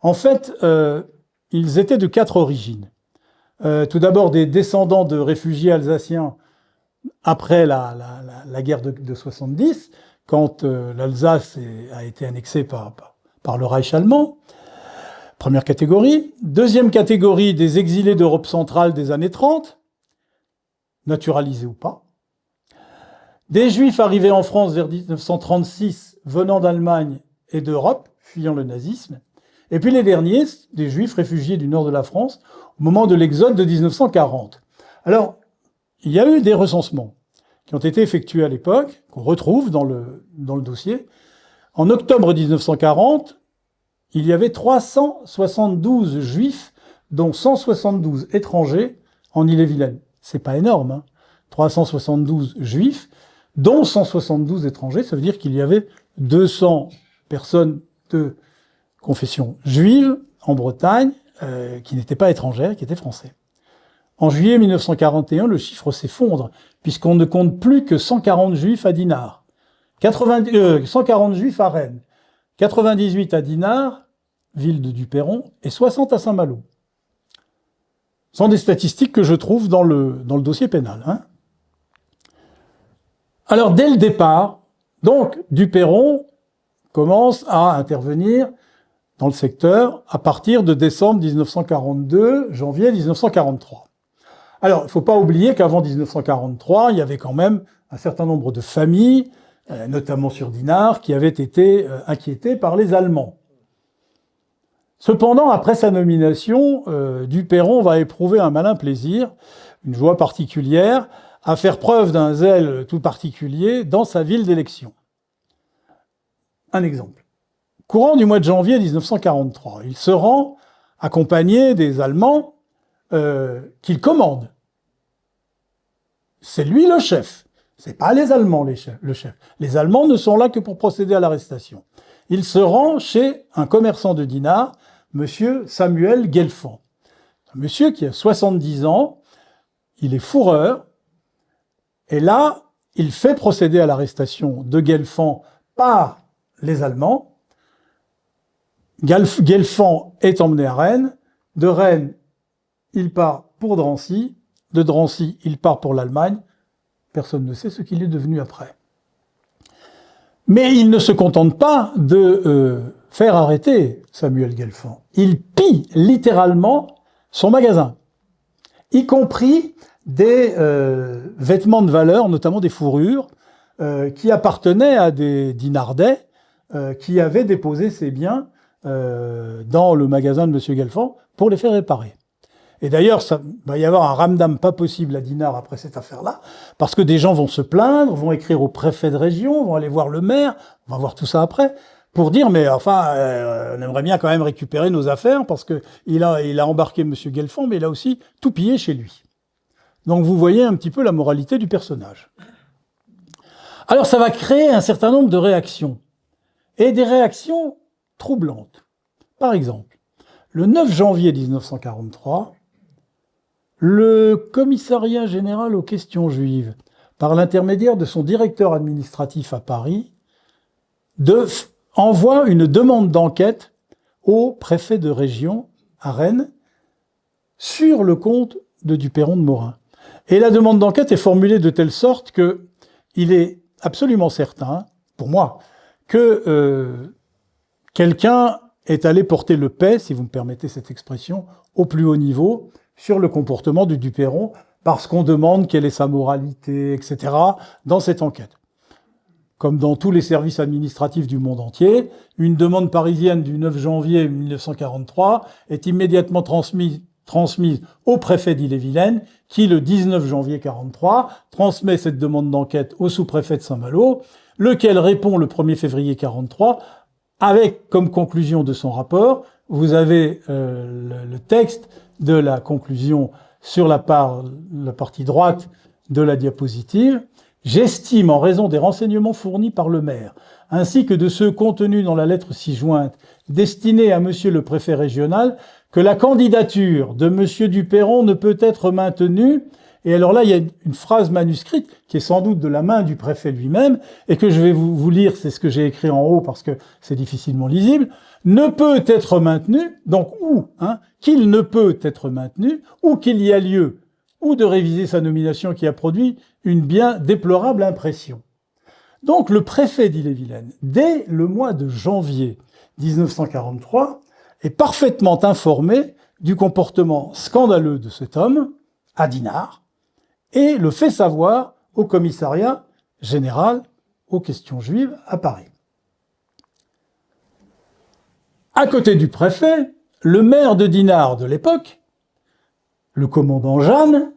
En fait, ils étaient de 4 origines. Tout d'abord, des descendants de réfugiés alsaciens après la guerre de 70, quand l'Alsace a été annexée par le Reich allemand. Première catégorie. Deuxième catégorie, des exilés d'Europe centrale des années 30, naturalisés ou pas. Des Juifs arrivés en France vers 1936, venant d'Allemagne et d'Europe, fuyant le nazisme. Et puis les derniers, des Juifs réfugiés du nord de la France, au moment de l'exode de 1940. Alors, il y a eu des recensements qui ont été effectués à l'époque, qu'on retrouve dans le dossier. En octobre 1940, il y avait 372 Juifs, dont 172 étrangers en Ille-et-Vilaine. C'est pas énorme, hein. 372 Juifs, dont 172 étrangers, ça veut dire qu'il y avait 200 personnes de confession juive en Bretagne qui n'étaient pas étrangères, qui étaient français. En juillet 1941, le chiffre s'effondre, puisqu'on ne compte plus que 140 Juifs à Dinard, 140 Juifs à Rennes, 98 à Dinard, ville de Duperron, et 60 à Saint-Malo. Ce sont des statistiques que je trouve dans le dossier pénal, hein. Alors, dès le départ, donc, Duperron commence à intervenir dans le secteur à partir de décembre 1942, janvier 1943. Alors, il ne faut pas oublier qu'avant 1943, il y avait quand même un certain nombre de familles, notamment sur Dinard, qui avaient été inquiétées par les Allemands. Cependant, après sa nomination, Duperron va éprouver un malin plaisir, une joie particulière, à faire preuve d'un zèle tout particulier dans sa ville d'élection. Un exemple. Courant du mois de janvier 1943, il se rend accompagné des Allemands qu'il commande. C'est lui le chef. C'est pas les Allemands le chef. Les Allemands ne sont là que pour procéder à l'arrestation. Il se rend chez un commerçant de Dinard, monsieur Samuel Guelfand. Un monsieur qui a 70 ans, il est fourreur, et là, il fait procéder à l'arrestation de Guelfand par les Allemands. Guelfand est emmené à Rennes. De Rennes, il part pour Drancy. De Drancy, il part pour l'Allemagne. Personne ne sait ce qu'il est devenu après. Mais il ne se contente pas de faire arrêter Samuel Guelfand. Il pille littéralement son magasin, y compris des vêtements de valeur, notamment des fourrures, qui appartenaient à des Dinardais qui avaient déposé ces biens dans le magasin de M. Guelfand pour les faire réparer. Et d'ailleurs, ça va y avoir un ramdam pas possible à Dinard après cette affaire-là, parce que des gens vont se plaindre, vont écrire au préfet de région, vont aller voir le maire, on va voir tout ça après, pour dire, mais enfin, on aimerait bien quand même récupérer nos affaires, parce que il a embarqué M. Guelfand, mais il a aussi tout pillé chez lui. Donc vous voyez un petit peu la moralité du personnage. Alors ça va créer un certain nombre de réactions, et des réactions troublantes. Par exemple, le 9 janvier 1943, le commissariat général aux questions juives, par l'intermédiaire de son directeur administratif à Paris, envoie une demande d'enquête au préfet de région à Rennes sur le compte de Duperron de Morin. Et la demande d'enquête est formulée de telle sorte que il est absolument certain, pour moi, que quelqu'un est allé porter le paix, si vous me permettez cette expression, au plus haut niveau, sur le comportement de Duperron, parce qu'on demande quelle est sa moralité, etc., dans cette enquête. Comme dans tous les services administratifs du monde entier, une demande parisienne du 9 janvier 1943 est immédiatement transmise au préfet d'Ille-et-Vilaine, qui, le 19 janvier 1943, transmet cette demande d'enquête au sous-préfet de Saint-Malo, lequel répond le 1er février 1943, avec comme conclusion de son rapport, vous avez le texte de la conclusion sur la partie droite de la diapositive, J'estime, en raison des renseignements fournis par le maire, ainsi que de ceux contenus dans la lettre ci-jointe, destinée à monsieur le préfet régional, que la candidature de monsieur Duperron ne peut être maintenue. Et alors là, il y a une phrase manuscrite qui est sans doute de la main du préfet lui-même et que je vais vous lire, c'est ce que j'ai écrit en haut parce que c'est difficilement lisible. Ne peut être maintenu, donc ou, qu'il ne peut être maintenu, ou qu'il y a lieu, ou de réviser sa nomination qui a produit une bien déplorable impression. Donc le préfet d'Ille-et-Vilaine, dès le mois de janvier 1943, est parfaitement informé du comportement scandaleux de cet homme, à Dinard, et le fait savoir au commissariat général aux questions juives à Paris. À côté du préfet, le maire de Dinard de l'époque, le commandant Jeanne,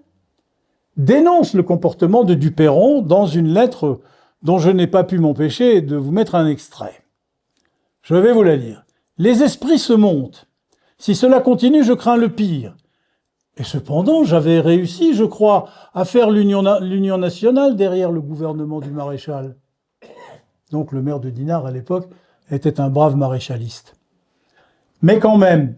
dénonce le comportement de Duperron dans une lettre dont je n'ai pas pu m'empêcher de vous mettre un extrait. Je vais vous la lire. « Les esprits se montent. Si cela continue, je crains le pire. Et cependant, j'avais réussi, je crois, à faire l'union nationale derrière le gouvernement du maréchal. » Donc le maire de Dinard, à l'époque, était un brave maréchaliste. Mais quand même,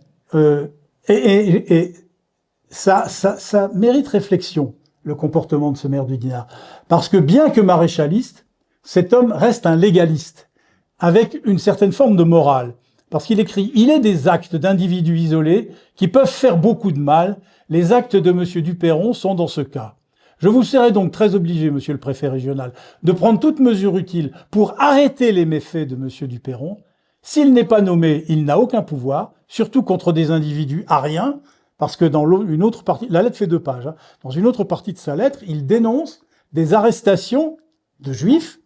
ça mérite réflexion, le comportement de ce maire de Dinard. Parce que bien que maréchaliste, cet homme reste un légaliste, avec une certaine forme de morale. Parce qu'il écrit « Il est des actes d'individus isolés qui peuvent faire beaucoup de mal. Les actes de M. Duperron sont dans ce cas. Je vous serai donc très obligé, monsieur le préfet régional, de prendre toute mesure utile pour arrêter les méfaits de M. Duperron. S'il n'est pas nommé, il n'a aucun pouvoir, surtout contre des individus ariens, parce que dans une autre partie, la lettre fait 2 pages, dans une autre partie de sa lettre, il dénonce des arrestations de juifs,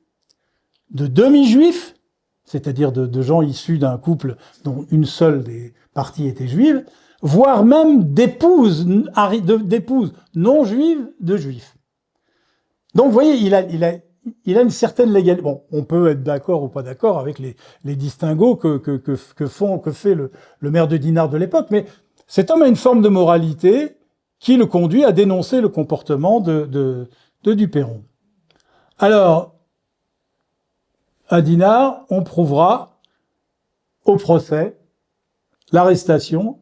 de demi-juifs, c'est-à-dire de gens issus d'un couple dont une seule des parties était juive, voire même d'épouses non juives de juifs. Donc, vous voyez, il a une certaine légalité. Bon, on peut être d'accord ou pas d'accord avec les distinguos que fait le maire de Dinard de l'époque, mais cet homme a une forme de moralité qui le conduit à dénoncer le comportement de Duperron. Alors, à Dinard, on prouvera au procès l'arrestation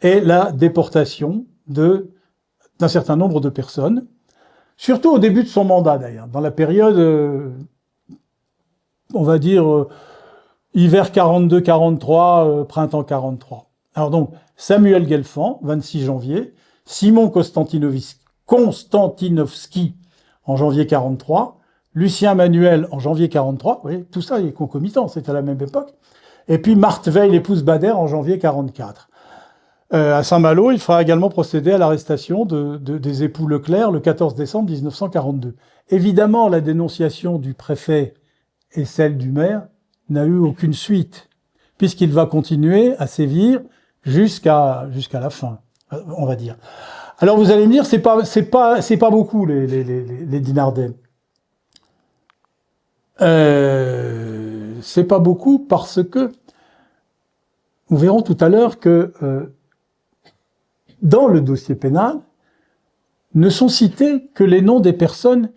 et la déportation d'un certain nombre de personnes, surtout au début de son mandat d'ailleurs, dans la période, on va dire, hiver 42-43, printemps 43. Alors donc, Samuel Guelfand, 26 janvier, Simon Konstantinovski en janvier 43, Lucien Manuel en janvier 43, vous voyez, tout ça est concomitant, c'est à la même époque, et puis Marthe Veil, l'épouse Bader, en janvier 44. À Saint-Malo, il fera également procéder à l'arrestation des époux Leclerc le 14 décembre 1942. Évidemment, la dénonciation du préfet et celle du maire n'a eu aucune suite, puisqu'il va continuer à sévir jusqu'à la fin, on va dire. Alors vous allez me dire, c'est pas beaucoup les Dinardais. C'est pas beaucoup parce que nous verrons tout à l'heure que dans le dossier pénal ne sont cités que les noms des personnes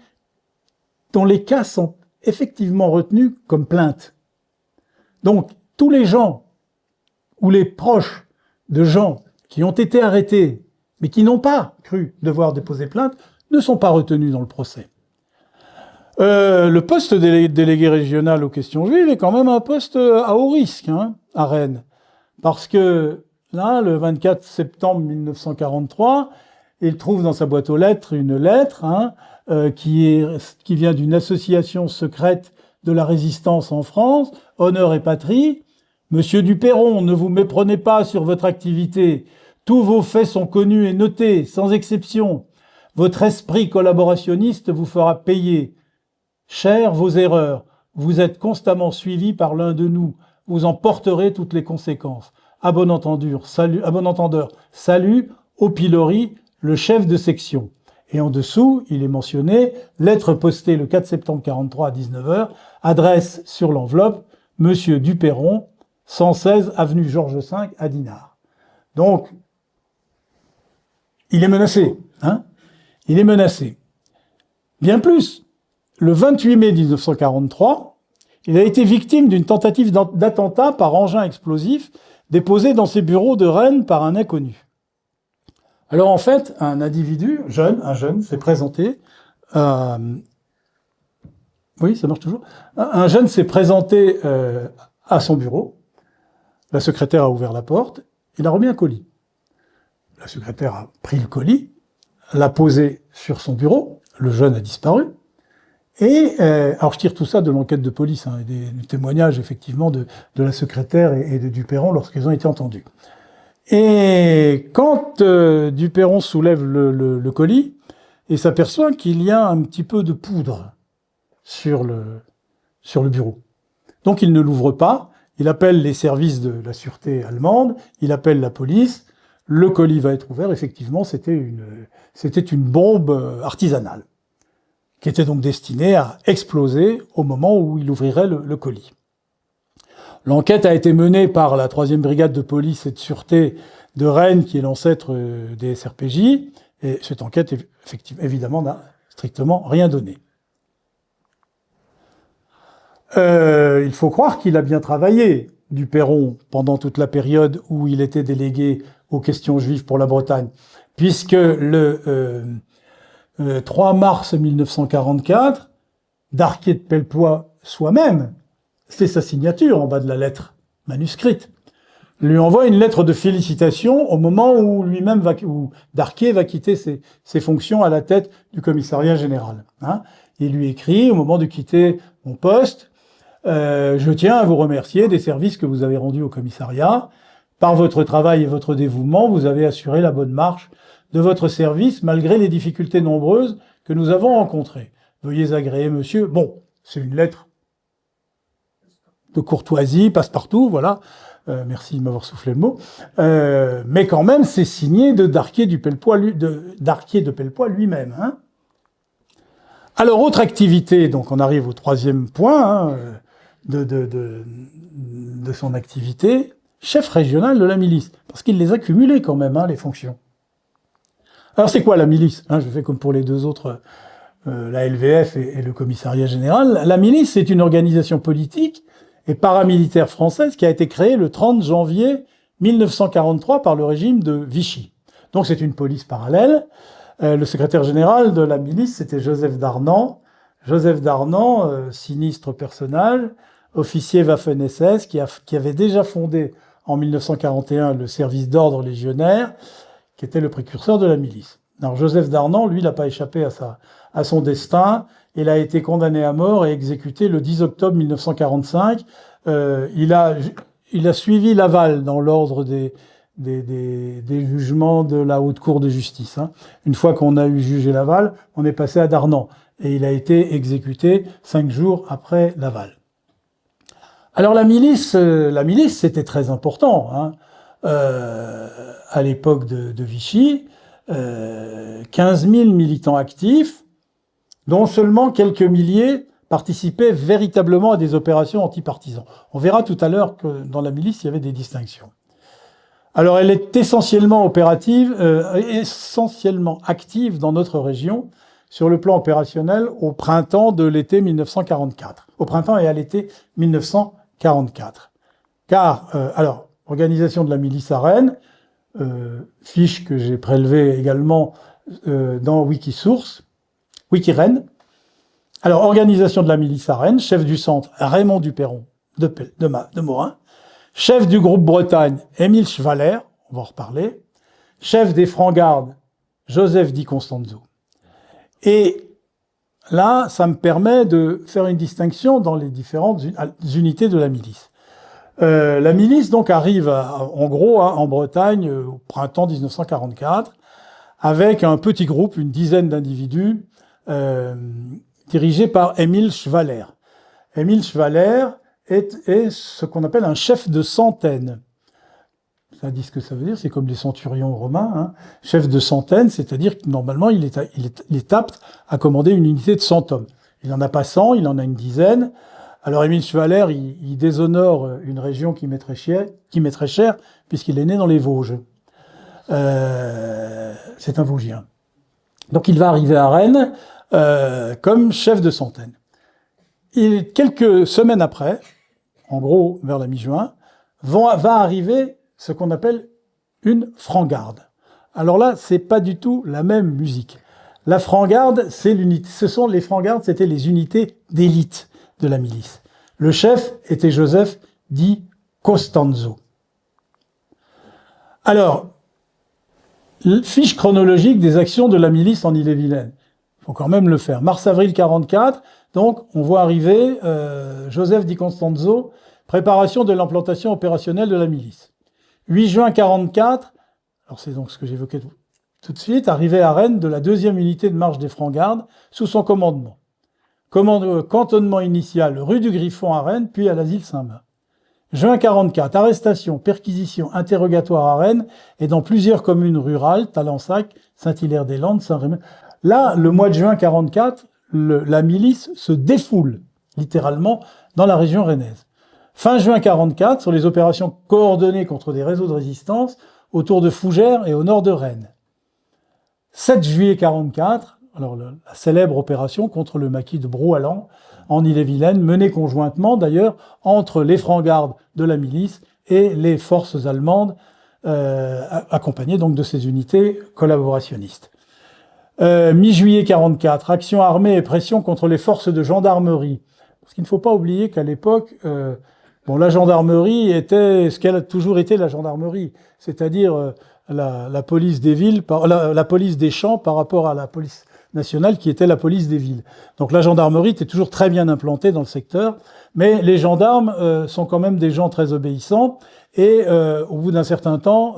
dont les cas sont effectivement retenus comme plaintes. Donc tous les gens ou les proches de gens qui ont été arrêtés mais qui n'ont pas cru devoir déposer plainte ne sont pas retenus dans le procès. Le poste de délégué régional aux questions juives est quand même un poste à haut risque, à Rennes. Parce que là, le 24 septembre 1943, il trouve dans sa boîte aux lettres une lettre qui vient d'une association secrète de la résistance en France, Honneur et Patrie. Monsieur Duperron, ne vous méprenez pas sur votre activité. Tous vos faits sont connus et notés, sans exception. Votre esprit collaborationniste vous fera payer cher vos erreurs. Vous êtes constamment suivi par l'un de nous. Vous en porterez toutes les conséquences. À bon entendeur, salut au pilori, le chef de section. Et en dessous, il est mentionné, lettre postée le 4 septembre 43 à 19h, adresse sur l'enveloppe, Monsieur Duperron, 116 avenue Georges V à Dinard. Donc, il est menacé, Il est menacé. Bien plus, le 28 mai 1943, il a été victime d'une tentative d'attentat par engin explosif déposé dans ses bureaux de Rennes par un inconnu. Alors en fait, un individu, un jeune, s'est présenté. Oui, ça marche toujours. Un jeune s'est présenté à son bureau. La secrétaire a ouvert la porte. Il a remis un colis. La secrétaire a pris le colis, l'a posé sur son bureau. Le jeune a disparu. Et alors je tire tout ça de l'enquête de police, hein, et des témoignages effectivement de la secrétaire et de Duperron lorsqu'ils ont été entendus. Et quand Duperron soulève le colis et s'aperçoit qu'il y a un petit peu de poudre sur le bureau. Donc il ne l'ouvre pas, il appelle les services de la sûreté allemande, il appelle la police, le colis va être ouvert, effectivement c'était une bombe artisanale, qui était donc destinée à exploser au moment où il ouvrirait le colis. L'enquête a été menée par la 3e brigade de police et de sûreté de Rennes, qui est l'ancêtre des SRPJ, et cette enquête, évidemment, n'a strictement rien donné. Il faut croire qu'il a bien travaillé, Duperron, pendant toute la période où il était délégué aux questions juives pour la Bretagne, puisque le 3 mars 1944, Darquier de Pellepoix soi-même, c'est sa signature en bas de la lettre manuscrite, lui envoie une lettre de félicitations au moment où où Darquier va quitter ses fonctions à la tête du commissariat général. Hein. Il lui écrit, au moment de quitter mon poste, je tiens à vous remercier des services que vous avez rendus au commissariat. Par votre travail et votre dévouement, vous avez assuré la bonne marche de votre service malgré les difficultés nombreuses que nous avons rencontrées. Veuillez agréer, monsieur. Bon, c'est une lettre de courtoisie, passe-partout, voilà. Merci de m'avoir soufflé le mot. Mais quand même, c'est signé de Darquier de Pellepoix lui-même. Hein. Alors, autre activité, donc on arrive au 3e point hein, de son activité, chef régional de la milice, parce qu'il les a cumulées quand même, hein, les fonctions. Alors, c'est quoi la milice hein, je fais comme pour les deux autres, la LVF et le commissariat général. La milice, c'est une organisation politique et paramilitaire française qui a été créée le 30 janvier 1943 par le régime de Vichy. Donc c'est une police parallèle. Le secrétaire général de la milice, c'était Joseph Darnan. Joseph Darnan, sinistre personnage, officier Waffen-SS, qui avait déjà fondé en 1941 le service d'ordre légionnaire, qui était le précurseur de la milice. Alors Joseph Darnan, lui, n'a pas échappé à son destin. Il a été condamné à mort et exécuté le 10 octobre 1945. Il a suivi Laval dans l'ordre des jugements de la Haute Cour de justice. Hein. Une fois qu'on a eu jugé Laval, on est passé à Darnan. Et il a été exécuté 5 jours après Laval. Alors la milice, c'était très important. Hein. À l'époque de Vichy, 15 000 militants actifs, dont seulement quelques milliers participaient véritablement à des opérations antipartisans. On verra tout à l'heure que dans la milice, il y avait des distinctions. Alors, elle est essentiellement essentiellement active dans notre région, sur le plan opérationnel, au printemps de l'été 1944. Au printemps et à l'été 1944. Car, alors, organisation de la milice à Rennes, fiche que j'ai prélevée également dans Wikisource, Wikirennes. Alors, organisation de la milice à Rennes, chef du centre, Raymond Duperron de Morin. Chef du groupe Bretagne, Émile Schwaller, on va en reparler. Chef des francs-gardes, Joseph Di Constanzo. Et là, ça me permet de faire une distinction dans les différentes unités de la milice. La milice, donc, arrive, en gros, hein, en Bretagne, au printemps 1944, avec un petit groupe, une dizaine d'individus, dirigé par Émile Schwaller. Émile Schwaller est ce qu'on appelle un chef de centaine. Ça dit ce que ça veut dire, c'est comme les centurions romains. Hein. Chef de centaine, c'est-à-dire que normalement, il est apte à commander une unité de 100 hommes. Il n'en a pas 100, il en a une dizaine. Alors Émile Schwaller, il déshonore une région qui m'est très chère, puisqu'il est né dans les Vosges. C'est un Vosgien. Donc il va arriver à Rennes comme chef de centaine. Et quelques semaines après, en gros vers la mi-juin, va arriver ce qu'on appelle une franc-garde. Alors là, c'est pas du tout la même musique. La franc-garde, les francs-gardes, c'était les unités d'élite de la milice. Le chef était Joseph di Costanzo. Alors, fiche chronologique des actions de la milice en Ille-et-Vilaine. Il faut quand même le faire. Mars-avril 44, donc on voit arriver Joseph di Costanzo, préparation de l'implantation opérationnelle de la milice. 8 juin 44, alors c'est donc ce que j'évoquais tout de suite, arrivée à Rennes de la 2e unité de marche des Francs-Gardes sous son commandement. Cantonnement initial rue du Griffon à Rennes, puis à l'asile Saint-Maur. Juin 44, arrestation, perquisition, interrogatoire à Rennes et dans plusieurs communes rurales, Talensac, Saint-Hilaire-des-Landes, Saint-Rémy. Là, le mois de juin 44, la milice se défoule, littéralement, dans la région rennaise. Fin juin 44, sur les opérations coordonnées contre des réseaux de résistance autour de Fougères et au nord de Rennes. 7 juillet 44, alors la célèbre opération contre le maquis de Brouallan en Ille-et-Vilaine, menée conjointement d'ailleurs entre les francs-gardes de la milice et les forces allemandes, accompagnées donc de ces unités collaborationnistes. Mi-juillet 44, action armée et pression contre les forces de gendarmerie. Parce qu'il ne faut pas oublier qu'à l'époque, la gendarmerie était ce qu'elle a toujours été la gendarmerie, c'est-à-dire la police des villes, la police des champs par rapport à la police nationale qui était la police des villes. Donc la gendarmerie était toujours très bien implantée dans le secteur, mais les gendarmes sont quand même des gens très obéissants et au bout d'un certain temps,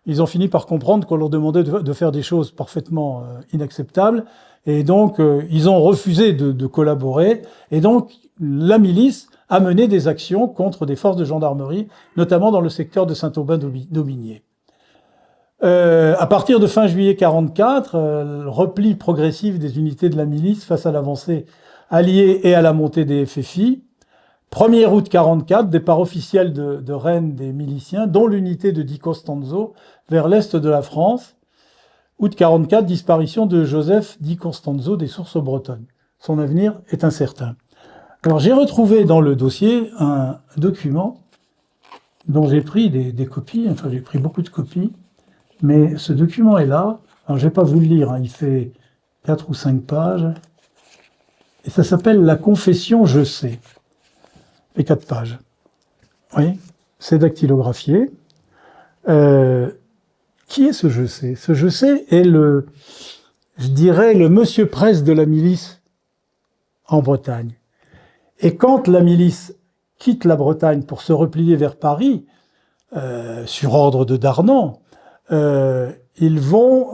ils ont fini par comprendre qu'on leur demandait de faire des choses parfaitement inacceptables et donc ils ont refusé de collaborer et donc la milice a mené des actions contre des forces de gendarmerie, notamment dans le secteur de Saint-Aubin-d'Aubigné. À partir de fin juillet 44, repli progressif des unités de la milice face à l'avancée alliée et à la montée des FFI. 1er août 44, départ officiel de Rennes des miliciens, dont l'unité de Di Costanzo, vers l'est de la France. Août 44, disparition de Joseph Di Costanzo des sources bretonnes. Son avenir est incertain. Alors j'ai retrouvé dans le dossier un document dont j'ai pris des copies, enfin j'ai pris beaucoup de copies, mais ce document est là. Alors je vais pas vous le lire, il fait 4 ou 5 pages, et ça s'appelle La Confession Je sais. Il fait 4 pages. Oui, c'est dactylographié. Qui est ce Je sais? Ce Je sais est le monsieur presse de la milice en Bretagne. Et quand la milice quitte la Bretagne pour se replier vers Paris, sur ordre de Darnan, ils vont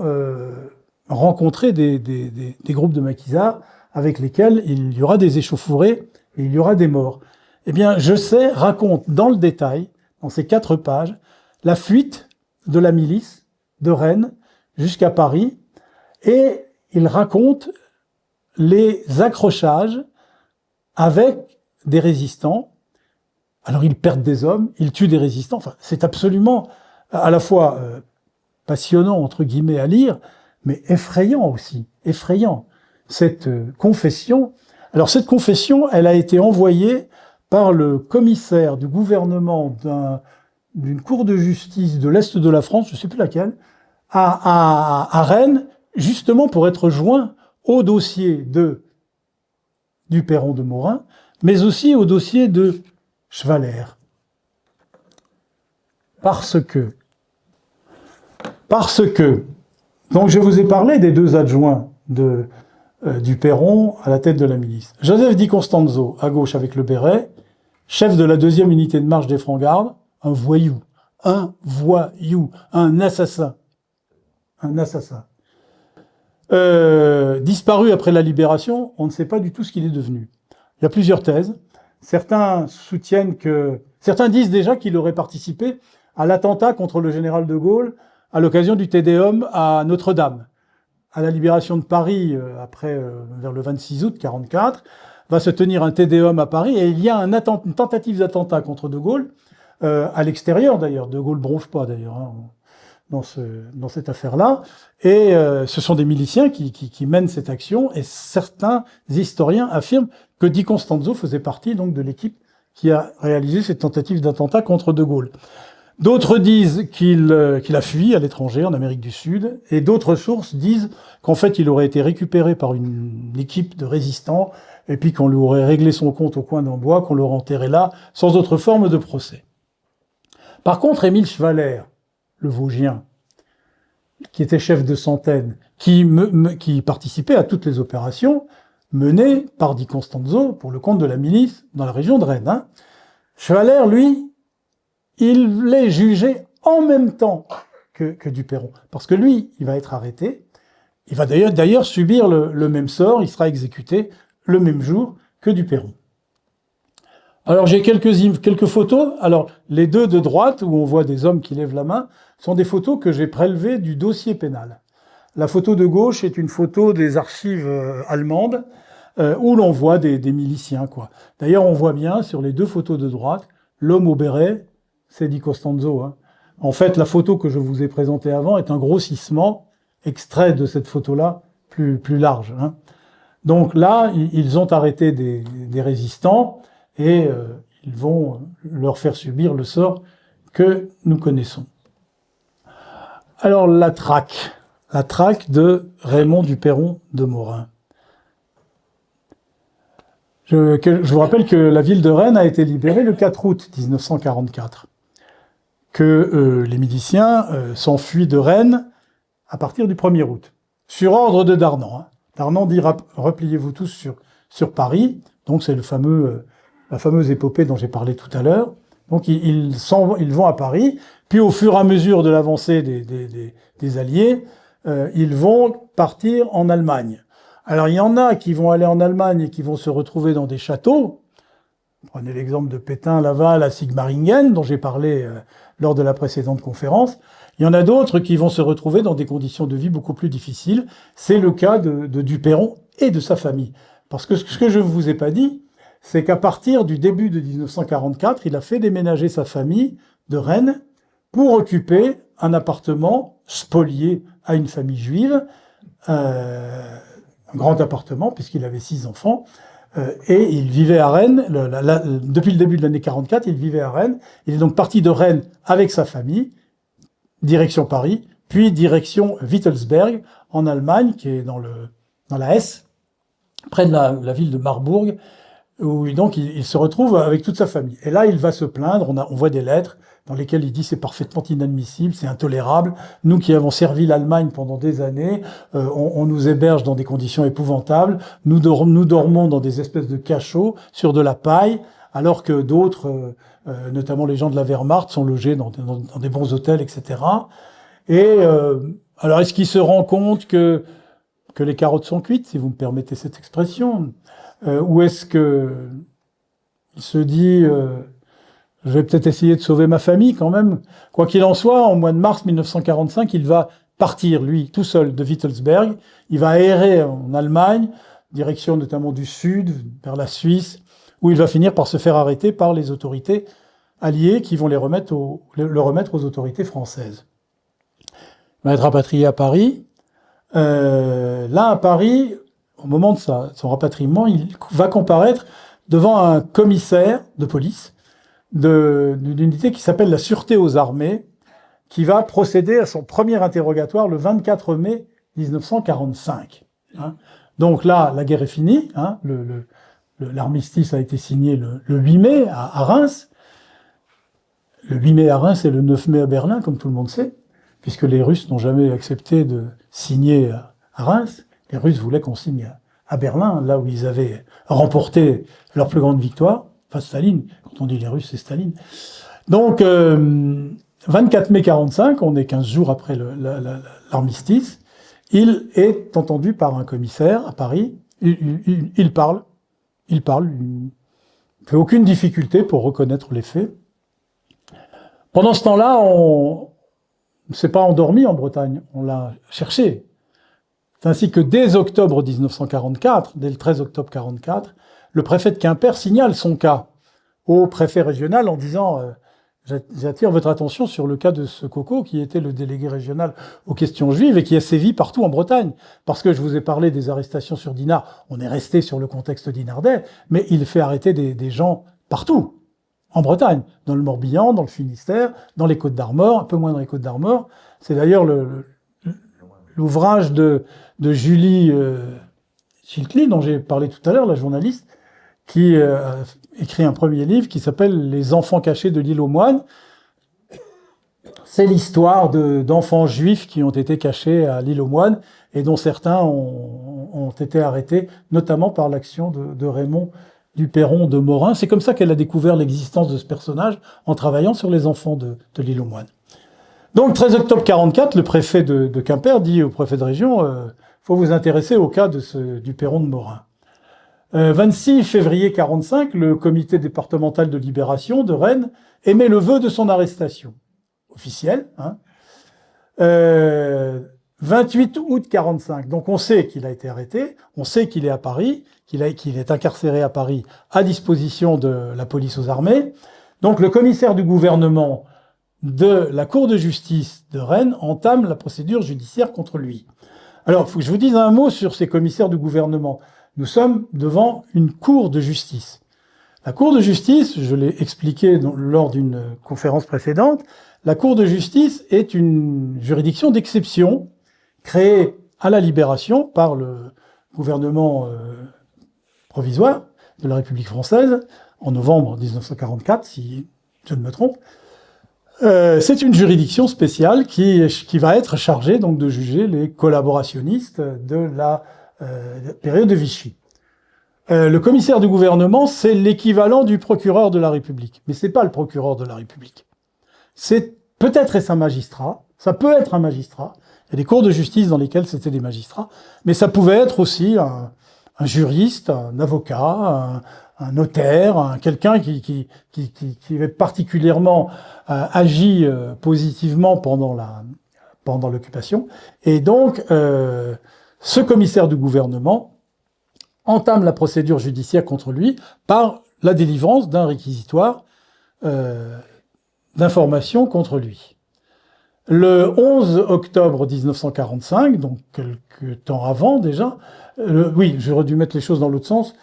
rencontrer des groupes de maquisards avec lesquels il y aura des échauffourées et il y aura des morts. Eh bien, Je sais raconte dans le détail, dans ces 4 pages, la fuite de la milice de Rennes jusqu'à Paris, et il raconte les accrochages avec des résistants. Alors ils perdent des hommes, ils tuent des résistants. Enfin, c'est absolument à la fois passionnant entre guillemets à lire, mais effrayant aussi, effrayant. Cette confession. Alors cette confession, elle a été envoyée par le commissaire du gouvernement d'une cour de justice de l'Est de la France, je ne sais plus laquelle, à Rennes, justement pour être joint au dossier du Perron de Morin, mais aussi au dossier de Chevaler. Parce que, donc je vous ai parlé des 2 adjoints du Perron à la tête de la milice. Joseph Di Costanzo, à gauche avec le béret, chef de la 2e unité de marche des Francs-Gardes, un voyou, un assassin. Disparu après la libération, on ne sait pas du tout ce qu'il est devenu. Il y a plusieurs thèses. Certains disent déjà qu'il aurait participé à l'attentat contre le général de Gaulle à l'occasion du Tédéum à Notre-Dame. À la libération de Paris, vers le 26 août 44, va se tenir un Tédéum à Paris et il y a une tentative d'attentat contre de Gaulle, à l'extérieur d'ailleurs. De Gaulle bronche pas d'ailleurs. dans cette affaire-là. Et ce sont des miliciens qui mènent cette action. Et certains historiens affirment que Di Constanzo faisait partie donc de l'équipe qui a réalisé cette tentative d'attentat contre De Gaulle. D'autres disent qu'il a fui à l'étranger, en Amérique du Sud, et d'autres sources disent qu'en fait il aurait été récupéré par une équipe de résistants, et puis qu'on lui aurait réglé son compte au coin d'un bois, qu'on l'aurait enterré là, sans autre forme de procès. Par contre, Émile Schwaller, le Vosgien, qui était chef de centaine, qui participait à toutes les opérations menées par Di Constanzo pour le compte de la milice dans la région de Rennes. Hein. Schwaller, lui, il est jugé en même temps que Duperron. Parce que lui, il va être arrêté. Il va d'ailleurs subir le même sort. Il sera exécuté le même jour que Duperron. Alors, j'ai quelques photos. Alors, les deux de droite, où on voit des hommes qui lèvent la main, sont des photos que j'ai prélevées du dossier pénal. La photo de gauche est une photo des archives allemandes, où l'on voit des miliciens, quoi. D'ailleurs, on voit bien, sur les deux photos de droite, l'homme au béret, c'est Di Constanzo. Hein. En fait, la photo que je vous ai présentée avant est un grossissement extrait de cette photo-là, plus large. Hein. Donc là, ils ont arrêté des résistants et ils vont leur faire subir le sort que nous connaissons. Alors, la traque de Raymond Duperron de Morin. Je vous rappelle que la ville de Rennes a été libérée le 4 août 1944. Que les miliciens s'enfuient de Rennes à partir du 1er août, sur ordre de Darnan. Hein. Darnan dit « repliez-vous tous sur Paris », donc c'est la fameuse épopée dont j'ai parlé tout à l'heure. Donc ils vont à Paris, puis au fur et à mesure de l'avancée des Alliés, ils vont partir en Allemagne. Alors il y en a qui vont aller en Allemagne et qui vont se retrouver dans des châteaux. Prenez l'exemple de Pétain, Laval, à Sigmaringen, dont j'ai parlé lors de la précédente conférence. Il y en a d'autres qui vont se retrouver dans des conditions de vie beaucoup plus difficiles. C'est le cas de Duperron et de sa famille. Parce que ce que je ne vous ai pas dit, c'est qu'à partir du début de 1944, il a fait déménager sa famille de Rennes pour occuper un appartement spolié à une famille juive, un grand appartement, puisqu'il avait 6 enfants, et il vivait à Rennes, depuis le début de l'année 44, il vivait à Rennes. Il est donc parti de Rennes avec sa famille, direction Paris, puis direction Wittelsberg, en Allemagne, qui est dans la Hesse, près de la ville de Marbourg, où donc il se retrouve avec toute sa famille. Et là, il va se plaindre, on voit des lettres dans lesquelles il dit c'est parfaitement inadmissible, c'est intolérable. Nous qui avons servi l'Allemagne pendant des années, on nous héberge dans des conditions épouvantables, nous dormons dans des espèces de cachots sur de la paille, alors que d'autres, notamment les gens de la Wehrmacht, sont logés dans des bons hôtels, etc. Et alors, est-ce qu'il se rend compte que les carottes sont cuites, si vous me permettez cette expression, ou est-ce que il se dit je vais peut-être essayer de sauver ma famille quand même. Quoi qu'il en soit, en mois de mars 1945, il va partir, lui, tout seul, de Wittelsberg. Il va errer en Allemagne, direction notamment du sud, vers la Suisse, où il va finir par se faire arrêter par les autorités alliées qui vont le remettre aux autorités françaises. Il va être rapatrié à Paris. Là, à Paris, au moment de son rapatriement, il va comparaître devant un commissaire de police d'une unité qui s'appelle la Sûreté aux armées, qui va procéder à son premier interrogatoire le 24 mai 1945. Hein. Donc là, la guerre est finie. Hein. L'armistice a été signé le 8 mai à Reims. Le 8 mai à Reims et le 9 mai à Berlin, comme tout le monde sait, puisque les Russes n'ont jamais accepté de signer à Reims. Les Russes voulaient qu'on signe à Berlin, là où ils avaient remporté leur plus grande victoire. Enfin, Staline, quand on dit les Russes, c'est Staline. Donc, 24 mai 45, on est 15 jours après l'armistice, il est entendu par un commissaire à Paris, il parle, il fait aucune difficulté pour reconnaître les faits. Pendant ce temps-là, on ne s'est pas endormi en Bretagne, on l'a cherché. C'est ainsi que dès octobre 1944, dès le 13 octobre 1944, le préfet de Quimper signale son cas au préfet régional en disant j'attire votre attention sur le cas de ce Coco, qui était le délégué régional aux questions juives et qui a sévi partout en Bretagne. Parce que je vous ai parlé des arrestations sur Dinard, on est resté sur le contexte dinardais, mais il fait arrêter des gens partout, en Bretagne, dans le Morbihan, dans le Finistère, dans les Côtes-d'Armor, un peu moins dans les Côtes-d'Armor. C'est d'ailleurs l'ouvrage de Julie Chiltly, dont j'ai parlé tout à l'heure, la journaliste, qui a écrit un premier livre qui s'appelle « Les enfants cachés de l'île aux moines ». C'est l'histoire d'enfants juifs qui ont été cachés à l'île aux moines et dont certains ont été arrêtés, notamment par l'action de Raymond du Perron de Morin. C'est comme ça qu'elle a découvert l'existence de ce personnage en travaillant sur les enfants de l'île aux moines. Donc, 13 octobre 44, le préfet de Quimper dit au préfet de région faut vous intéresser au cas du Perron de Morin. 26 février 45, le comité départemental de libération de Rennes émet le vœu de son arrestation. Officielle. 28 août 45, donc on sait qu'il a été arrêté, on sait qu'il est à Paris, qu'il est incarcéré à Paris à disposition de la police aux armées. Donc le commissaire du gouvernement de la Cour de justice de Rennes entame la procédure judiciaire contre lui. Alors, il faut que je vous dise un mot sur ces commissaires du gouvernement. Nous sommes devant une cour de justice. La cour de justice, je l'ai expliqué lors d'une conférence précédente, la cour de justice est une juridiction d'exception créée à la Libération par le gouvernement provisoire de la République française en novembre 1944, si je ne me trompe. C'est une juridiction spéciale qui va être chargée donc de juger les collaborationnistes de la période de Vichy. Le commissaire du gouvernement, c'est l'équivalent du procureur de la République. Mais c'est pas le procureur de la République. C'est peut-être un magistrat, ça peut être un magistrat. Il y a des cours de justice dans lesquels c'était des magistrats, mais ça pouvait être aussi un juriste, un avocat, un notaire, quelqu'un qui avait particulièrement agi positivement pendant l'occupation. Et donc, ce commissaire du gouvernement entame la procédure judiciaire contre lui par la délivrance d'un réquisitoire d'informations contre lui. Le 11 octobre 1945, donc quelques temps avant déjà, oui, j'aurais dû mettre les choses dans l'autre sens,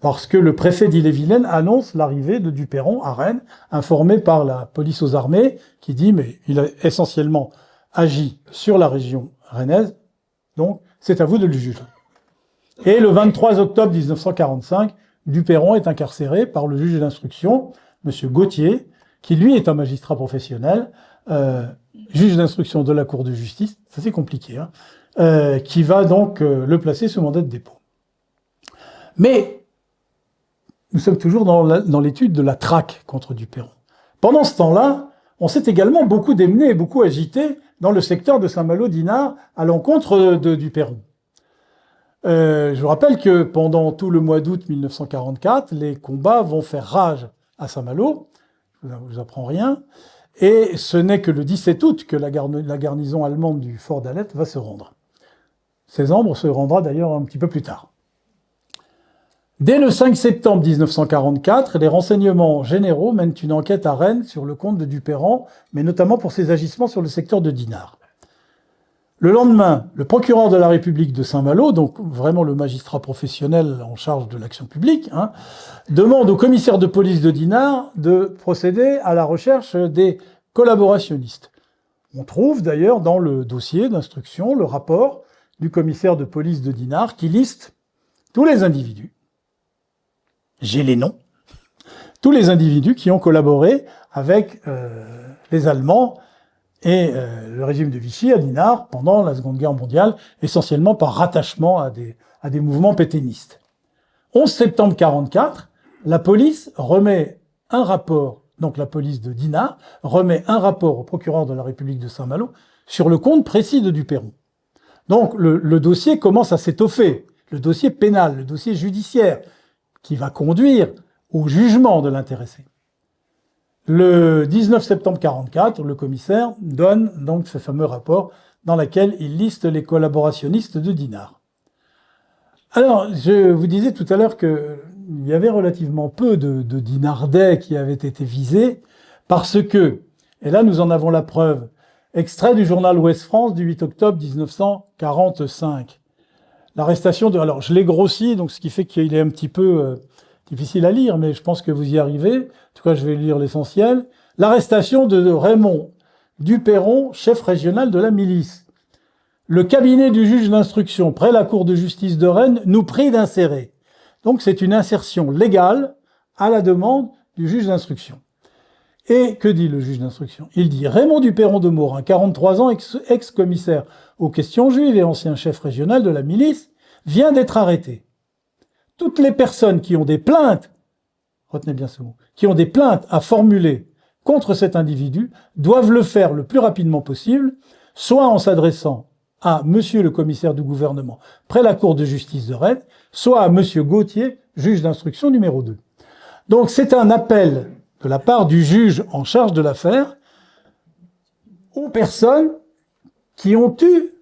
parce que le préfet d'Ille-et-Vilaine annonce l'arrivée de Duperron à Rennes, informé par la police aux armées, qui dit, mais il a essentiellement agi sur la région rennaise, donc c'est à vous de le juger. Et le 23 octobre 1945, Duperron est incarcéré par le juge d'instruction, M. Gauthier, qui lui est un magistrat professionnel, juge d'instruction de la Cour de justice, ça c'est compliqué, qui va donc le placer sous mandat de dépôt. Mais nous sommes toujours dans l'étude de la traque contre Duperron. Pendant ce temps-là, on s'est également beaucoup démené et beaucoup agité dans le secteur de Saint-Malo-Dinard à l'encontre de Duperron. Je vous rappelle que pendant tout le mois d'août 1944, les combats vont faire rage à Saint-Malo, je ne vous apprends rien, et ce n'est que le 17 août que la garnison allemande du fort d'Alette va se rendre. Cézanne se rendra d'ailleurs un petit peu plus tard. Dès le 5 septembre 1944, les renseignements généraux mènent une enquête à Rennes sur le compte de Duperron, mais notamment pour ses agissements sur le secteur de Dinard. Le lendemain, le procureur de la République de Saint-Malo, donc vraiment le magistrat professionnel en charge de l'action publique, demande au commissaire de police de Dinard de procéder à la recherche des collaborationnistes. On trouve d'ailleurs dans le dossier d'instruction le rapport du commissaire de police de Dinard qui liste tous les individus, j'ai les noms, tous les individus qui ont collaboré avec les Allemands et le régime de Vichy à Dinard pendant la Seconde Guerre mondiale, essentiellement par rattachement à des mouvements pétainistes. 11 septembre 1944, la police remet un rapport, donc la police de Dinard, remet un rapport au procureur de la République de Saint-Malo sur le compte précis de Duperron. Donc le dossier commence à s'étoffer, le dossier pénal, le dossier judiciaire, qui va conduire au jugement de l'intéressé. Le 19 septembre 1944, le commissaire donne donc ce fameux rapport dans lequel il liste les collaborationnistes de Dinard. Alors, je vous disais tout à l'heure qu'il y avait relativement peu de Dinardais qui avaient été visés. Parce que, et là nous en avons la preuve, extrait du journal Ouest France du 8 octobre 1945. L'arrestation de... Alors, je l'ai grossi, donc ce qui fait qu'il est un petit peu difficile à lire, mais je pense que vous y arrivez. En tout cas, je vais lire l'essentiel. L'arrestation de Raymond Duperron, chef régional de la milice. Le cabinet du juge d'instruction, près la cour de justice de Rennes, nous prie d'insérer. Donc, c'est une insertion légale à la demande du juge d'instruction. Et que dit le juge d'instruction? Il dit « Raymond Duperron de Morin, 43 ans, ex-commissaire aux questions juives et ancien chef régional de la milice, vient d'être arrêté. Toutes les personnes qui ont des plaintes, retenez bien ce mot, qui ont des plaintes à formuler contre cet individu doivent le faire le plus rapidement possible, soit en s'adressant à monsieur le commissaire du gouvernement près la cour de justice de Rennes, soit à monsieur Gauthier, juge d'instruction numéro 2. » Donc c'est un appel de la part du juge en charge de l'affaire aux personnes qui ont eu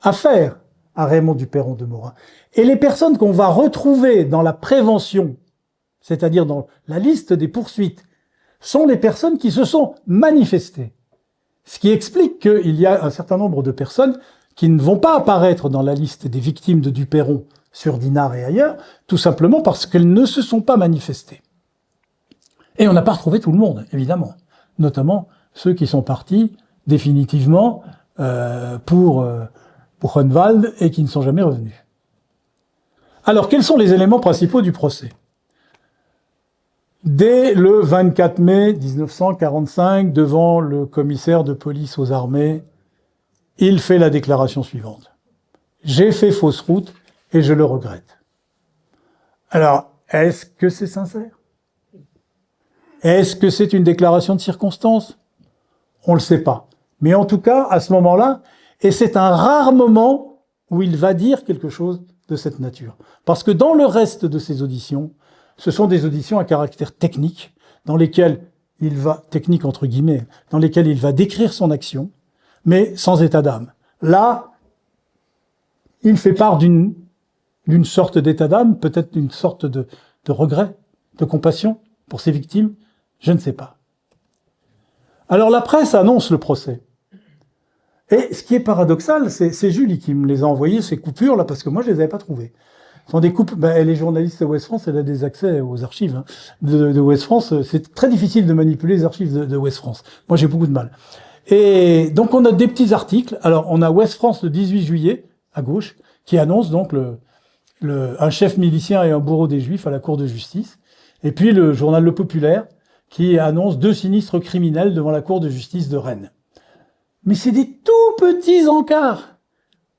affaire à Raymond Duperron de Morin. Et les personnes qu'on va retrouver dans la prévention, c'est-à-dire dans la liste des poursuites, sont les personnes qui se sont manifestées. Ce qui explique qu'il y a un certain nombre de personnes qui ne vont pas apparaître dans la liste des victimes de Duperron sur Dinard et ailleurs, tout simplement parce qu'elles ne se sont pas manifestées. Et on n'a pas retrouvé tout le monde, évidemment, notamment ceux qui sont partis définitivement pour Hohenwald et qui ne sont jamais revenus. Alors, quels sont les éléments principaux du procès? Dès le 24 mai 1945, devant le commissaire de police aux armées, il fait la déclaration suivante. « J'ai fait fausse route et je le regrette. » Alors, est-ce que c'est sincère? Est-ce que c'est une déclaration de circonstance? On le sait pas. Mais en tout cas, à ce moment-là, et c'est un rare moment où il va dire quelque chose de cette nature. Parce que dans le reste de ses auditions, ce sont des auditions à caractère technique, dans lesquelles il va, technique entre guillemets, dans lesquelles il va décrire son action, mais sans état d'âme. Là, il fait part d'une sorte d'état d'âme, peut-être d'une sorte de regret, de compassion pour ses victimes, je ne sais pas. Alors la presse annonce le procès. Et ce qui est paradoxal, c'est Julie qui me les a envoyées, ces coupures, là, parce que moi, je les avais pas trouvées. Ce sont des coupes, elle est journaliste de Ouest France, elle a des accès aux archives de Ouest France. C'est très difficile de manipuler les archives de Ouest France. Moi, j'ai beaucoup de mal. Et donc, on a des petits articles. Alors, on a Ouest France le 18 juillet, à gauche, qui annonce donc un chef milicien et un bourreau des Juifs à la cour de justice. Et puis, le journal Le Populaire, qui annonce 2 sinistres criminels devant la cour de justice de Rennes. Mais c'est des tout petits encarts,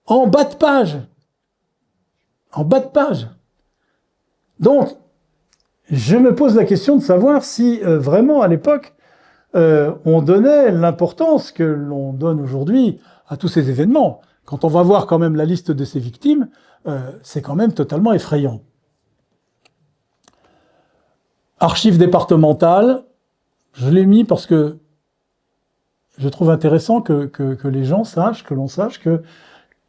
en bas de page. En bas de page. Donc, je me pose la question de savoir si vraiment, à l'époque, on donnait l'importance que l'on donne aujourd'hui à tous ces événements. Quand on va voir quand même la liste de ces victimes, c'est quand même totalement effrayant. Archives départementales, je l'ai mis parce que je trouve intéressant que les gens sachent, que l'on sache que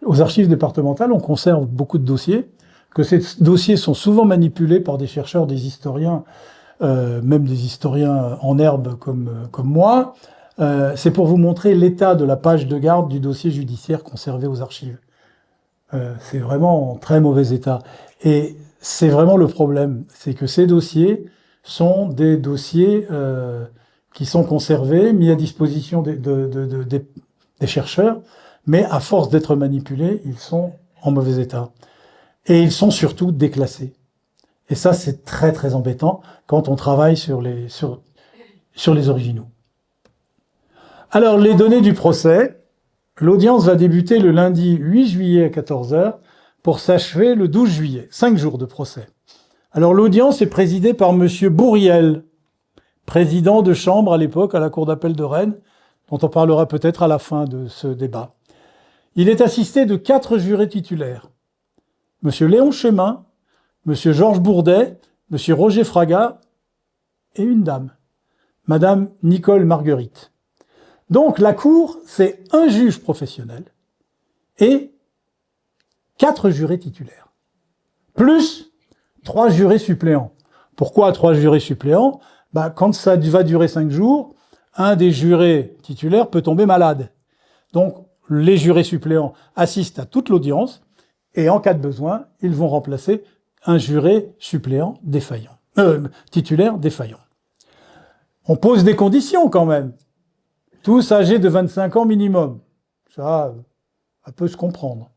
aux archives départementales, on conserve beaucoup de dossiers, que ces dossiers sont souvent manipulés par des chercheurs, des historiens, même des historiens en herbe comme moi. C'est pour vous montrer l'état de la page de garde du dossier judiciaire conservé aux archives. C'est vraiment en très mauvais état. Et c'est vraiment le problème, c'est que ces dossiers sont des dossiers qui sont conservés, mis à disposition des chercheurs, mais à force d'être manipulés, ils sont en mauvais état. Et ils sont surtout déclassés. Et ça, c'est très très embêtant quand on travaille sur les originaux. Alors, les données du procès. L'audience va débuter le lundi 8 juillet à 14h pour s'achever le 12 juillet. 5 jours de procès. Alors, l'audience est présidée par monsieur Bourriel, président de chambre à l'époque à la Cour d'appel de Rennes, dont on parlera peut-être à la fin de ce débat. Il est assisté de 4 jurés titulaires. Monsieur Léon Chemin, monsieur Georges Bourdet, monsieur Roger Fraga et une dame, madame Nicole Marguerite. Donc la Cour, c'est un juge professionnel et 4 jurés titulaires, plus 3 jurés suppléants. Pourquoi 3 jurés suppléants? Quand ça va durer 5 jours, un des jurés titulaires peut tomber malade. Donc, les jurés suppléants assistent à toute l'audience et en cas de besoin, ils vont remplacer un juré suppléant défaillant, titulaire défaillant. On pose des conditions quand même. Tous âgés de 25 ans minimum. Ça peut se comprendre.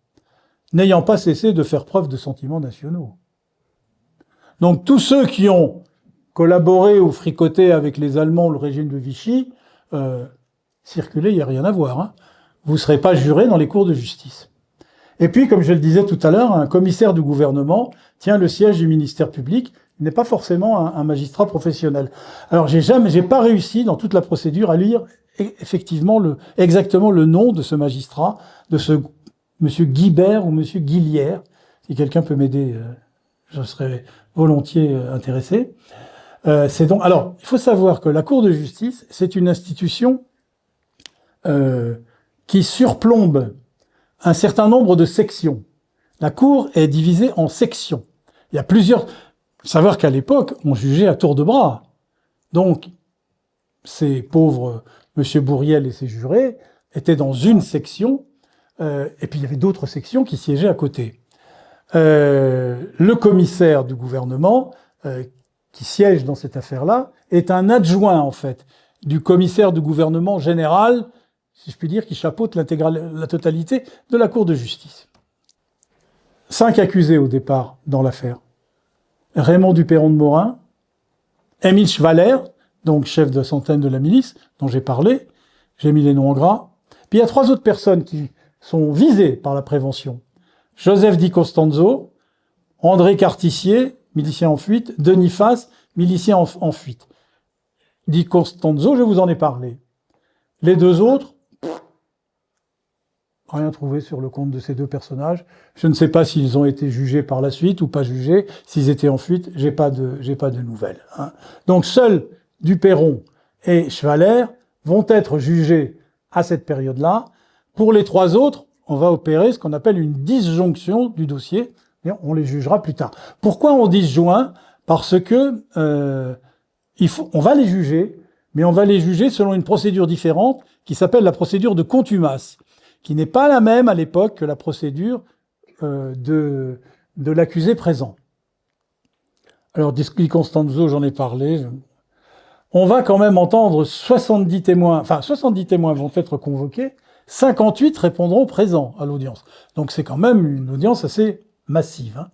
N'ayant pas cessé de faire preuve de sentiments nationaux. Donc tous ceux qui ont collaboré ou fricoté avec les Allemands ou le régime de Vichy, circulez, il n'y a rien à voir. Hein. Vous ne serez pas juré dans les cours de justice. Et puis, comme je le disais tout à l'heure, un commissaire du gouvernement tient le siège du ministère public. Il n'est pas forcément un magistrat professionnel. Alors, j'ai pas réussi dans toute la procédure à lire effectivement exactement le nom de ce magistrat, de ce monsieur Guibert ou monsieur Guillière. Si quelqu'un peut m'aider, je serais volontiers intéressé. Alors, il faut savoir que la Cour de justice, c'est une institution qui surplombe un certain nombre de sections. La Cour est divisée en sections. Il y a plusieurs... Savoir qu'à l'époque, on jugeait à tour de bras. Donc, ces pauvres M. Bourriel et ses jurés étaient dans une section, et puis il y avait d'autres sections qui siégeaient à côté. Le commissaire du gouvernement, qui siège dans cette affaire-là, est un adjoint, en fait, du commissaire du gouvernement général, si je puis dire, qui chapeaute la totalité de la Cour de justice. 5 accusés au départ dans l'affaire. Raymond Duperron de Morin, Émile Schwaller, donc chef de centaine de la milice, dont j'ai parlé, j'ai mis les noms en gras. Puis il y a 3 autres personnes qui sont visées par la prévention. Joseph Di Costanzo, André Cartissier, milicien en fuite, Denis Fasse, milicien en fuite. Di Costanzo, je vous en ai parlé. Les 2 autres, rien trouvé sur le compte de ces 2 personnages. Je ne sais pas s'ils ont été jugés par la suite ou pas jugés. S'ils étaient en fuite, j'ai pas de nouvelles. Hein. Donc seuls Duperron et Schwaller vont être jugés à cette période-là. Pour les 3 autres, on va opérer ce qu'on appelle une disjonction du dossier. Et on les jugera plus tard. Pourquoi on disjoint ? Parce que on va les juger, mais on va les juger selon une procédure différente qui s'appelle la procédure de contumace, qui n'est pas la même à l'époque que la procédure de l'accusé présent. Alors, Di Costanzo, j'en ai parlé. On va quand même entendre 70 témoins, enfin 70 témoins vont être convoqués, 58 répondront présents à l'audience. Donc c'est quand même une audience assez massive. Hein.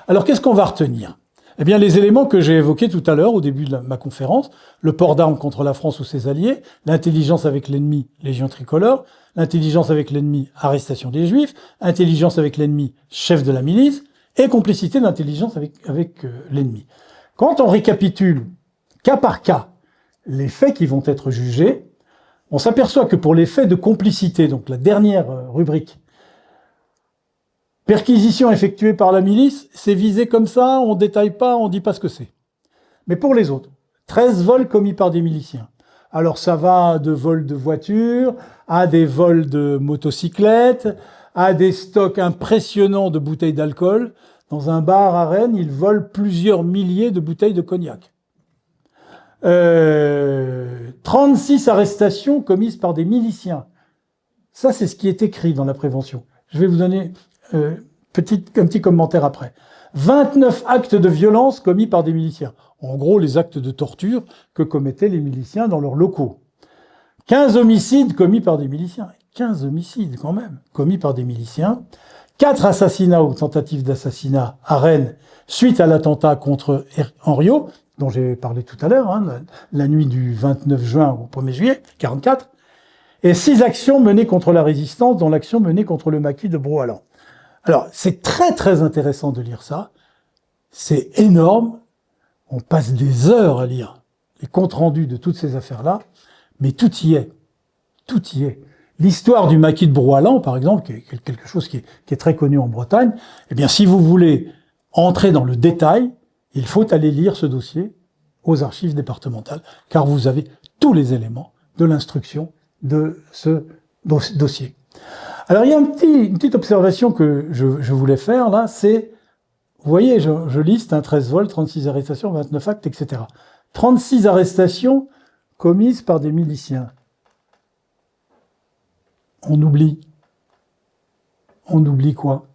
Alors qu'est-ce qu'on va retenir ? Eh bien, les éléments que j'ai évoqués tout à l'heure au début de ma conférence, le port d'armes contre la France ou ses alliés, l'intelligence avec l'ennemi, Légion tricolore, l'intelligence avec l'ennemi, arrestation des Juifs, intelligence avec l'ennemi, chef de la milice, et complicité d'intelligence avec l'ennemi. Quand on récapitule cas par cas les faits qui vont être jugés, on s'aperçoit que pour les faits de complicité, donc la dernière rubrique, perquisition effectuée par la milice, c'est visé comme ça, on détaille pas, on dit pas ce que c'est. Mais pour les autres, 13 vols commis par des miliciens. Alors ça va de vols de voitures, à des vols de motocyclettes, à des stocks impressionnants de bouteilles d'alcool. Dans un bar à Rennes, ils volent plusieurs milliers de bouteilles de cognac. 36 arrestations commises par des miliciens. Ça, c'est ce qui est écrit dans la prévention. Je vais vous donner un petit commentaire après. 29 actes de violence commis par des miliciens. En gros, les actes de torture que commettaient les miliciens dans leurs locaux. 15 homicides commis par des miliciens. 15 homicides, quand même, commis par des miliciens. 4 assassinats ou tentatives d'assassinat à Rennes suite à l'attentat contre Henriot, dont j'ai parlé tout à l'heure, hein, la nuit du 29 juin au 1er juillet 1944. Et 6 actions menées contre la résistance, dont l'action menée contre le maquis de Brouhalan. Alors, c'est très très intéressant de lire ça. C'est énorme. On passe des heures à lire les comptes rendus de toutes ces affaires-là, mais tout y est. Tout y est. L'histoire du maquis de Brouhalan, par exemple, qui est quelque chose qui est très connu en Bretagne, eh bien, si vous voulez entrer dans le détail, il faut aller lire ce dossier aux archives départementales, car vous avez tous les éléments de l'instruction de ce dossier. Alors, il y a une petite observation que je voulais faire, là, c'est, vous voyez, je liste, 13 vols, 36 arrestations, 29 actes, etc. 36 arrestations commises par des miliciens. On oublie. On oublie quoi?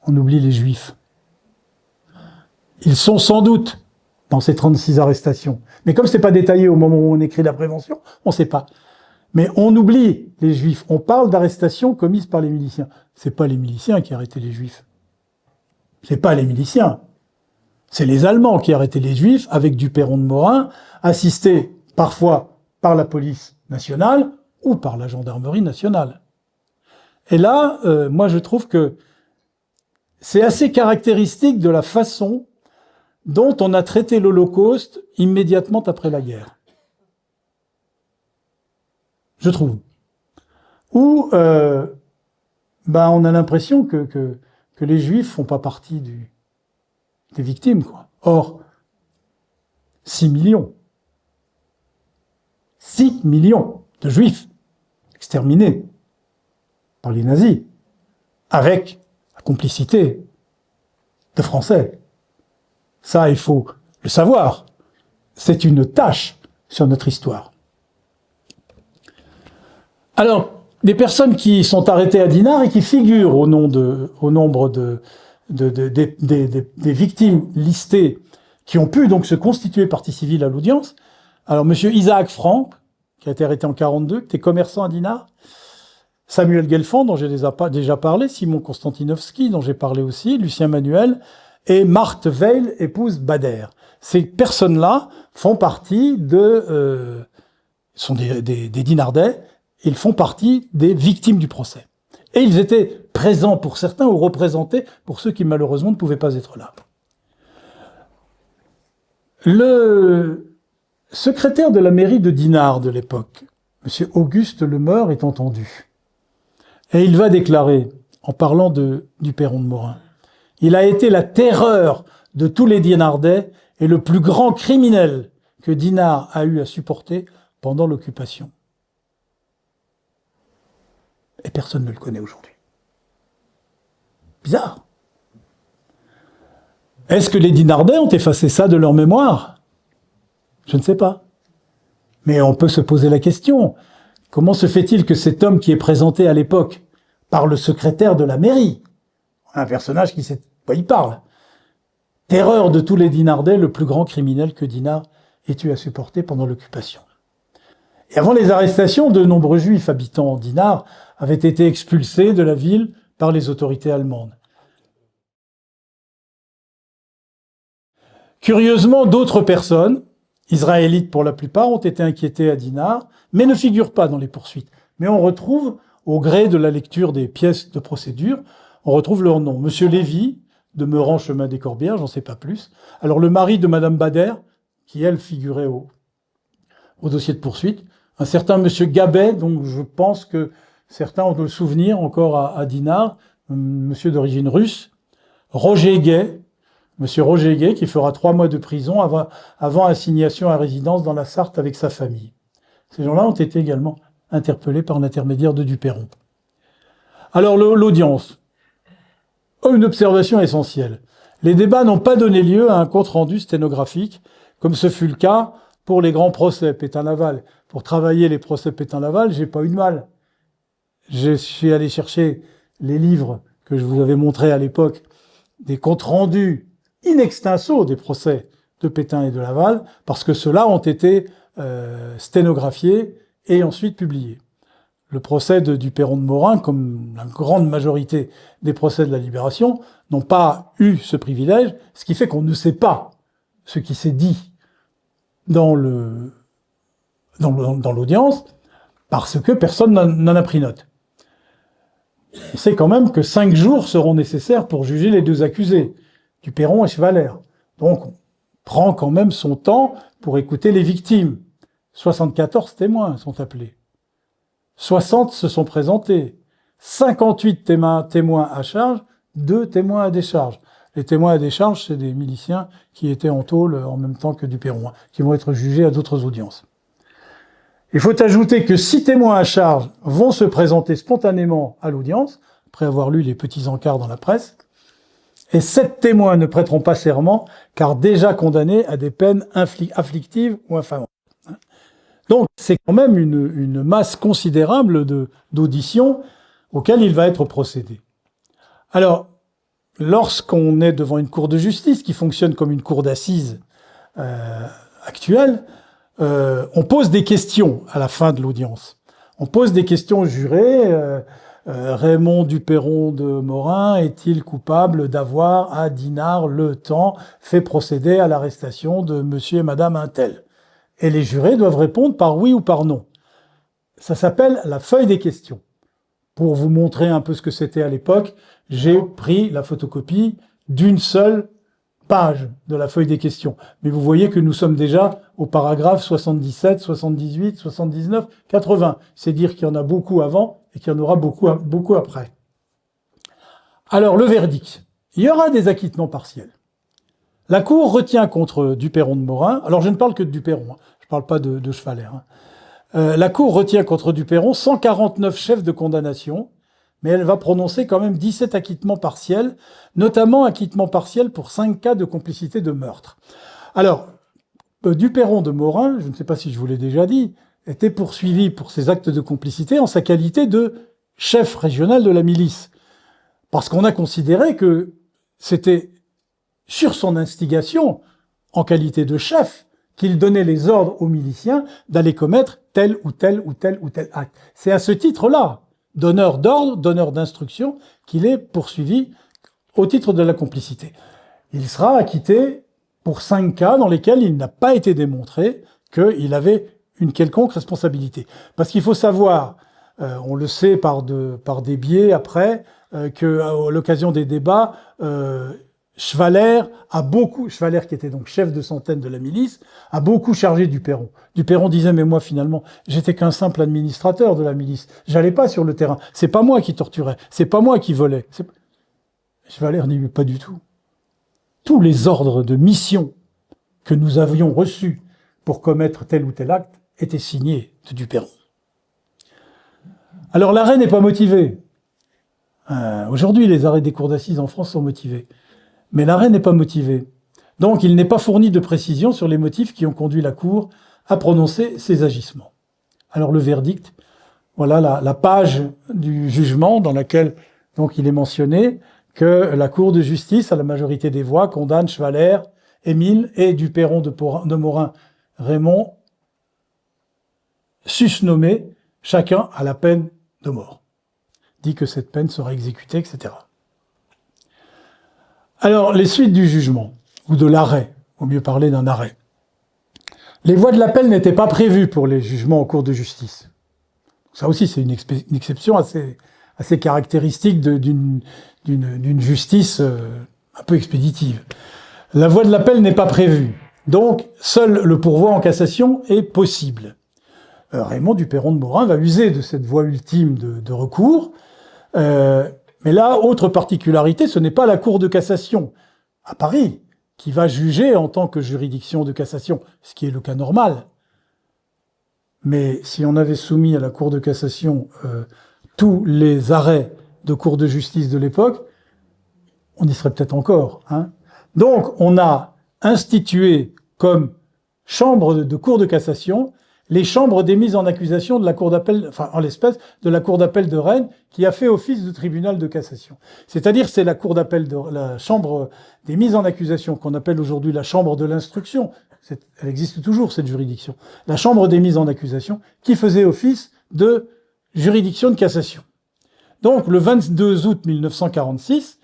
On oublie les Juifs. Ils sont sans doute dans ces 36 arrestations. Mais comme c'est pas détaillé au moment où on écrit la prévention, on ne sait pas. Mais on oublie les Juifs. On parle d'arrestations commises par les miliciens. C'est pas les miliciens qui arrêtaient les Juifs. C'est pas les miliciens. C'est les Allemands qui arrêtaient les Juifs avec Duperron de Morin, assistés parfois par la police nationale ou par la gendarmerie nationale. Et là, moi je trouve que c'est assez caractéristique de la façon dont on a traité l'Holocauste immédiatement après la guerre. Je trouve. Où on a l'impression que les Juifs font pas partie des victimes, quoi. Or, 6 millions. 6 millions de Juifs exterminés par les nazis, avec la complicité de Français. Ça, il faut le savoir. C'est une tache sur notre histoire. Alors, les personnes qui sont arrêtées à Dinard et qui figurent au nombre des victimes listées qui ont pu donc se constituer partie civile à l'audience. Alors, monsieur Isaac Franck, qui a été arrêté en 1942, qui était commerçant à Dinard, Samuel Guelfand, dont j'ai déjà parlé, Simon Konstantinovski, dont j'ai parlé aussi, Lucien Manuel, et Marthe Veil, épouse Bader. Ces personnes-là font partie sont des Dinardais, ils font partie des victimes du procès. Et ils étaient présents pour certains ou représentés pour ceux qui malheureusement ne pouvaient pas être là. Le secrétaire de la mairie de Dinard de l'époque, M. Auguste Lemeur, est entendu. Et il va déclarer, en parlant du Perron de Morin, « Il a été la terreur de tous les Dinardais et le plus grand criminel que Dinard a eu à supporter pendant l'occupation. » Et personne ne le connaît aujourd'hui. Bizarre. Est-ce que les Dinardais ont effacé ça de leur mémoire? Je ne sais pas. Mais on peut se poser la question. Comment se fait-il que cet homme qui est présenté à l'époque par le secrétaire de la mairie, un personnage qui sait de quoi il parle, terreur de tous les Dinardais, le plus grand criminel que Dinard ait eu à supporter pendant l'occupation. Et avant les arrestations, de nombreux Juifs habitant Dinard avaient été expulsés de la ville par les autorités allemandes. Curieusement, d'autres personnes, israélites pour la plupart, ont été inquiétées à Dinard, mais ne figurent pas dans les poursuites. Mais on retrouve, au gré de la lecture des pièces de procédure, on retrouve leur nom. Monsieur Lévy, demeurant chemin des Corbières, j'en sais pas plus. Alors le mari de Madame Bader, qui elle figurait au dossier de poursuite, un certain monsieur Gabet, dont je pense que certains ont le souvenir encore à Dinard, monsieur d'origine russe, Roger Gay, monsieur Roger Gay, qui fera 3 mois de prison avant assignation à résidence dans la Sarthe avec sa famille. Ces gens-là ont été également interpellés par l'intermédiaire de Duperron. Alors l'audience. Une observation essentielle. Les débats n'ont pas donné lieu à un compte-rendu sténographique, comme ce fut le cas pour les grands procès Pétain-Laval. Pour travailler les procès Pétain-Laval, j'ai pas eu de mal. Je suis allé chercher les livres que je vous avais montrés à l'époque, des comptes rendus in extenso des procès de Pétain et de Laval, parce que ceux-là ont été sténographiés et ensuite publiés. Le procès du Perron de Morin, comme la grande majorité des procès de la Libération, n'ont pas eu ce privilège, ce qui fait qu'on ne sait pas ce qui s'est dit dans l'audience, parce que personne n'en a pris note. On sait quand même que 5 jours seront nécessaires pour juger les 2 accusés, Duperron et Chevaler. Donc, on prend quand même son temps pour écouter les victimes. 74 témoins sont appelés. 60 se sont présentés. 58 témoins à charge, 2 témoins à décharge. Les témoins à décharge, c'est des miliciens qui étaient en tôle en même temps que Duperron, qui vont être jugés à d'autres audiences. Il faut ajouter que 6 témoins à charge vont se présenter spontanément à l'audience, après avoir lu les petits encarts dans la presse, et 7 témoins ne prêteront pas serment, car déjà condamnés à des peines afflictives ou infamantes. Donc, c'est quand même une masse considérable d'auditions auxquelles il va être procédé. Alors, lorsqu'on est devant une cour de justice qui fonctionne comme une cour d'assises actuelle, on pose des questions à la fin de l'audience. On pose des questions aux jurés. Raymond Duperron de Morin est-il coupable d'avoir, à Dinard, le temps, fait procéder à l'arrestation de monsieur et madame Untel? Et les jurés doivent répondre par oui ou par non. Ça s'appelle la feuille des questions. Pour vous montrer un peu ce que c'était à l'époque, j'ai pris la photocopie d'une seule page de la feuille des questions. Mais vous voyez que nous sommes déjà au paragraphe 77, 78, 79, 80. C'est dire qu'il y en a beaucoup avant et qu'il y en aura beaucoup après. Alors, le verdict. Il y aura des acquittements partiels. La Cour retient contre Duperron de Morin, alors je ne parle que de Duperron, je ne parle pas de Chevaler. La Cour retient contre Duperron 149 chefs de condamnation, mais elle va prononcer quand même 17 acquittements partiels, notamment acquittement partiel pour 5 cas de complicité de meurtre. Alors, Duperron de Morin, je ne sais pas si je vous l'ai déjà dit, était poursuivi pour ses actes de complicité en sa qualité de chef régional de la milice. Parce qu'on a considéré que c'était sur son instigation, en qualité de chef, qu'il donnait les ordres aux miliciens d'aller commettre tel ou tel ou tel ou tel acte. C'est à ce titre-là, donneur d'ordre, donneur d'instruction, qu'il est poursuivi au titre de la complicité. Il sera acquitté pour 5 cas dans lesquels il n'a pas été démontré qu'il avait une quelconque responsabilité. Parce qu'il faut savoir, on le sait par des biais après, qu'à l'occasion des débats, Chevaler, qui était donc chef de centaine de la milice, a beaucoup chargé Duperron. Duperron disait, mais moi finalement, j'étais qu'un simple administrateur de la milice. J'allais pas sur le terrain. C'est pas moi qui torturais. C'est pas moi qui volais. Chevaler dit, mais pas du tout. Tous les ordres de mission que nous avions reçus pour commettre tel ou tel acte étaient signés de Duperron. Alors l'arrêt n'est pas motivé. Aujourd'hui, les arrêts des cours d'assises en France sont motivés. Mais l'arrêt n'est pas motivé. Donc, il n'est pas fourni de précision sur les motifs qui ont conduit la Cour à prononcer ces agissements. Alors, le verdict, voilà la page du jugement dans laquelle donc il est mentionné que la Cour de justice, à la majorité des voix, condamne Chevaler, Émile et Duperron de Morin, Raymond, susnommés, chacun à la peine de mort. Dit que cette peine sera exécutée, etc. Alors, les suites du jugement, ou de l'arrêt, au mieux parler d'un arrêt. Les voies de l'appel n'étaient pas prévues pour les jugements en cour de justice. Ça aussi, c'est une exception assez caractéristique d'une justice un peu expéditive. La voie de l'appel n'est pas prévue. Donc, seul le pourvoi en cassation est possible. Raymond Duperron de Morin va user de cette voie ultime de recours. Mais là, autre particularité, ce n'est pas la Cour de cassation à Paris qui va juger en tant que juridiction de cassation, ce qui est le cas normal. Mais si on avait soumis à la Cour de cassation tous les arrêts de Cour de justice de l'époque, on y serait peut-être encore. Donc, on a institué comme chambre de Cour de cassation les chambres des mises en accusation de la Cour d'appel, enfin, en l'espèce, de la Cour d'appel de Rennes, qui a fait office de tribunal de cassation. C'est-à-dire, c'est la Cour d'appel la chambre des mises en accusation, qu'on appelle aujourd'hui la chambre de l'instruction. Elle existe toujours, cette juridiction. La chambre des mises en accusation, qui faisait office de juridiction de cassation. Donc, le 22 août 1946,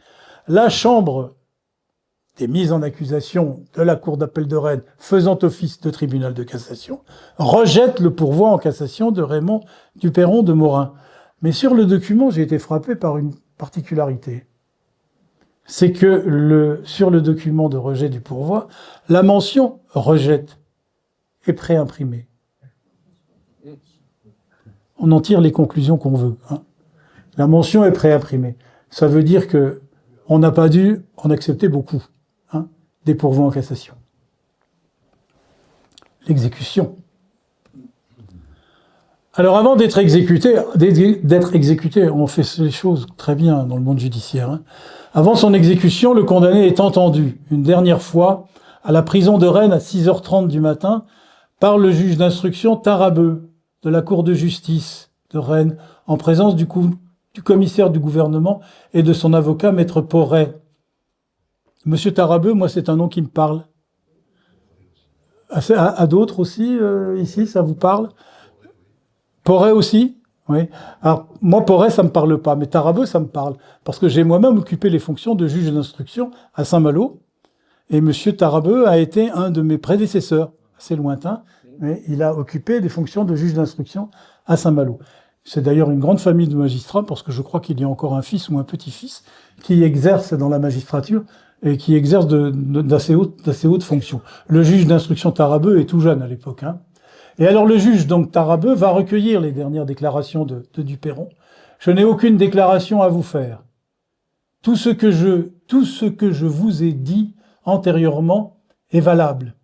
la chambre des mises en accusation de la Cour d'appel de Rennes faisant office de tribunal de cassation, rejette le pourvoi en cassation de Raymond Duperron de Morin. Mais sur le document, j'ai été frappé par une particularité. C'est que sur le document de rejet du pourvoi, la mention « rejette » est préimprimée. On en tire les conclusions qu'on veut. La mention est préimprimée. Ça veut dire que on n'a pas dû en accepter beaucoup. Des pourvois en cassation. L'exécution. Alors avant d'être exécuté, on fait les choses très bien dans le monde judiciaire. Avant son exécution, le condamné est entendu une dernière fois à la prison de Rennes à 6h30 du matin par le juge d'instruction Tarabeu de la Cour de justice de Rennes, en présence du commissaire du gouvernement et de son avocat, maître Porret. Monsieur Tarabeu, moi, c'est un nom qui me parle. À d'autres aussi, ici, ça vous parle? Porret aussi? Oui. Alors, moi, Porret, ça me parle pas, mais Tarabeu, ça me parle. Parce que j'ai moi-même occupé les fonctions de juge d'instruction à Saint-Malo. Et monsieur Tarabeu a été un de mes prédécesseurs, assez lointain, mais il a occupé des fonctions de juge d'instruction à Saint-Malo. C'est d'ailleurs une grande famille de magistrats, parce que je crois qu'il y a encore un fils ou un petit-fils qui exerce dans la magistrature et qui exerce d'assez hautes fonctions. Le juge d'instruction Tarabeu est tout jeune à l'époque. Hein. Et alors le juge, donc Tarabeu, va recueillir les dernières déclarations de Duperron. Je n'ai aucune déclaration à vous faire. Tout ce que je vous ai dit antérieurement est valable.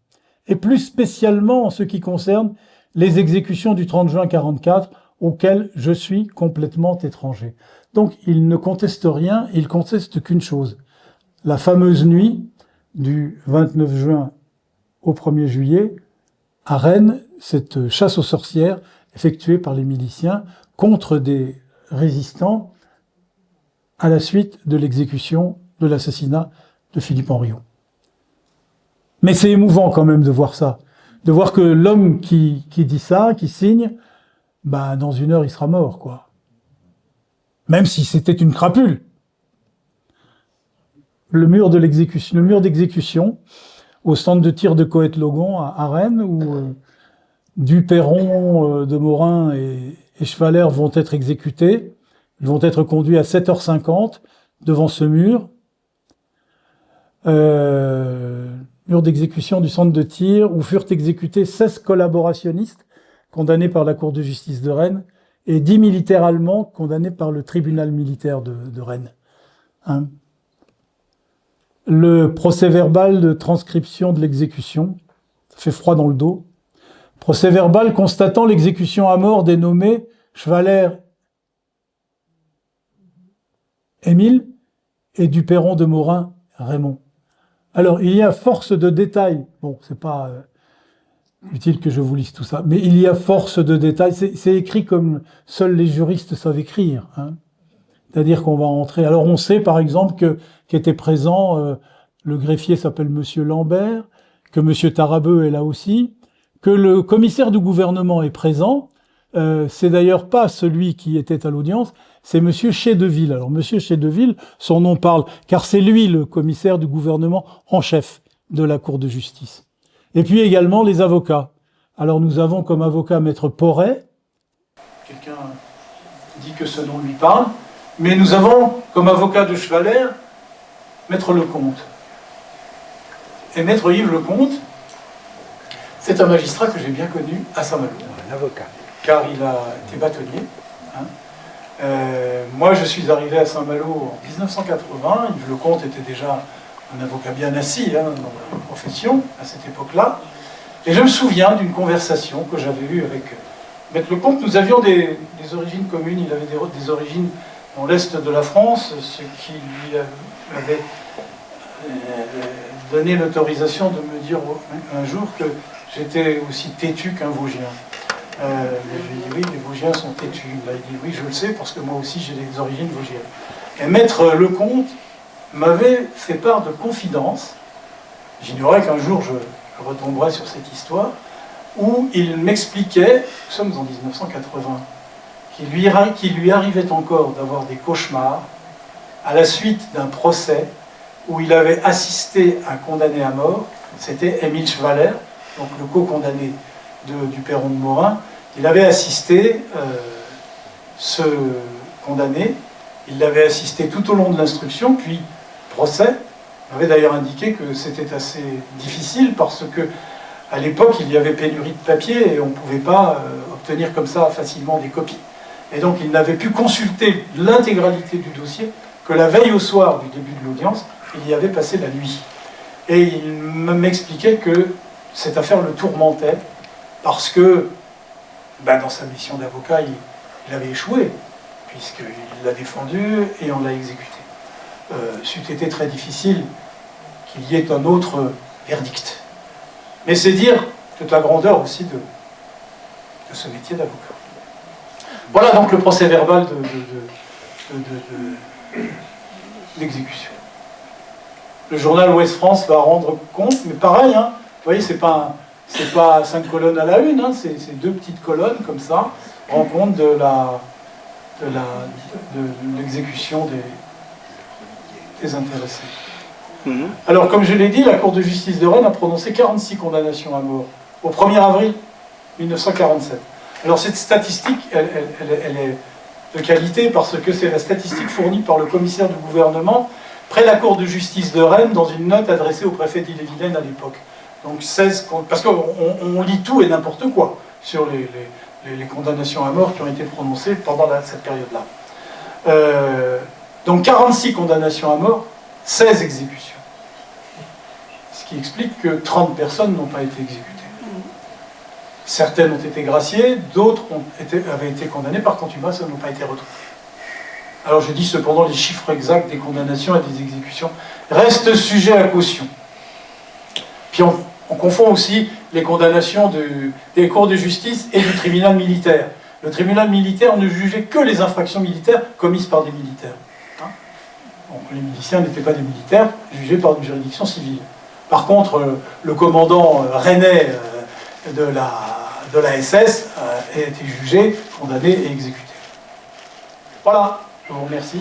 Et plus spécialement en ce qui concerne les exécutions du 30 juin 1944, auxquelles je suis complètement étranger. Donc il ne conteste rien, il conteste qu'une chose. La fameuse nuit du 29 juin au 1er juillet, à Rennes, cette chasse aux sorcières effectuée par les miliciens contre des résistants à la suite de l'exécution, de l'assassinat de Philippe Henriot. Mais c'est émouvant quand même de voir ça, de voir que l'homme qui dit ça, qui signe, bah dans 1 heure il sera mort, quoi. Même si c'était une crapule. Le mur d'exécution au centre de tir de Coët-Logon à Rennes, où Duperron, de Morin et Chevaler vont être exécutés. Ils vont être conduits à 7h50 devant ce mur. Mur d'exécution du centre de tir, où furent exécutés 16 collaborationnistes condamnés par la Cour de justice de Rennes et 10 militaires allemands condamnés par le tribunal militaire de Rennes. Hein. Le procès-verbal de transcription de l'exécution, ça fait froid dans le dos. Procès-verbal constatant l'exécution à mort des nommés Chevaler, Émile et Duperron de Morin, Raymond. Alors, il y a force de détails. Bon, c'est pas utile que je vous lise tout ça, mais il y a force de détails. C'est écrit comme seuls les juristes savent écrire. Hein. C'est-à-dire qu'on va entrer... Alors, on sait, par exemple, qu'était présent, le greffier s'appelle Monsieur Lambert, que Monsieur Tarabeu est là aussi, que le commissaire du gouvernement est présent. C'est d'ailleurs pas celui qui était à l'audience, c'est Monsieur Chédeville. Alors Monsieur Chédeville, son nom parle, car c'est lui le commissaire du gouvernement en chef de la Cour de justice. Et puis également les avocats. Alors nous avons comme avocat Maître Porret, quelqu'un dit que ce nom lui parle, mais nous avons comme avocat de Chevaler Maître Lecomte. Et Maître Yves Lecomte, c'est un magistrat que j'ai bien connu à Saint-Malo. Un avocat. Car il a été bâtonnier. Hein. Moi, je suis arrivé à Saint-Malo en 1980. Yves Lecomte était déjà un avocat bien assis hein, dans la profession à cette époque-là. Et je me souviens d'une conversation que j'avais eue avec Maître Lecomte. Nous avions des origines communes. Il avait des origines dans l'est de la France, ce qui lui avait donné l'autorisation de me dire un jour que j'étais aussi têtu qu'un Vosgien. Je lui ai dit oui, les Vosgiens sont têtus. Là, il dit oui, je le sais, parce que moi aussi j'ai des origines vosgiennes. Et Maître Lecomte m'avait fait part de confidences. J'ignorais qu'un jour je retomberais sur cette histoire, où il m'expliquait, nous sommes en 1980, qu'il lui arrivait encore d'avoir des cauchemars à la suite d'un procès où il avait assisté un condamné à mort, c'était Émile Chevaler, donc le co-condamné de Duperron de Morin. Il avait assisté ce condamné, il l'avait assisté tout au long de l'instruction, puis procès. Il avait d'ailleurs indiqué que c'était assez difficile parce que à l'époque il y avait pénurie de papier et on ne pouvait pas obtenir comme ça facilement des copies. Et donc il n'avait pu consulter l'intégralité du dossier que la veille au soir du début de l'audience, il y avait passé la nuit. Et il m'expliquait que cette affaire le tourmentait parce que dans sa mission d'avocat, il avait échoué, puisqu'il l'a défendu et on l'a exécuté. C'eût été très difficile qu'il y ait un autre verdict. Mais c'est dire toute la grandeur aussi de ce métier d'avocat. Voilà donc le procès verbal d'exécution. Le journal Ouest France va rendre compte, mais pareil, hein, vous voyez, c'est pas 5 colonnes à la une, hein, c'est 2 petites colonnes comme ça, rend compte de l'exécution des intéressés. Alors, comme je l'ai dit, la Cour de justice de Rennes a prononcé 46 condamnations à mort au 1er avril 1947. Alors, cette statistique, elle est de qualité parce que c'est la statistique fournie par le commissaire du gouvernement près la Cour de justice de Rennes dans une note adressée au préfet d'Ille-et-Vilaine à l'époque. Donc 16, parce qu'on lit tout et n'importe quoi sur les condamnations à mort qui ont été prononcées pendant cette période-là. Donc 46 condamnations à mort, 16 exécutions. Ce qui explique que 30 personnes n'ont pas été exécutées. Certaines ont été graciées, d'autres avaient été condamnées par contumace et n'ont pas été retrouvées. Alors je dis cependant les chiffres exacts des condamnations et des exécutions restent sujets à caution. Puis on confond aussi les condamnations des cours de justice et du tribunal militaire. Le tribunal militaire ne jugeait que les infractions militaires commises par des militaires. Bon, les miliciens n'étaient pas des militaires, jugés par une juridiction civile. Par contre, le commandant rennais de la SS a été jugé, condamné et exécuté. Voilà, je vous remercie.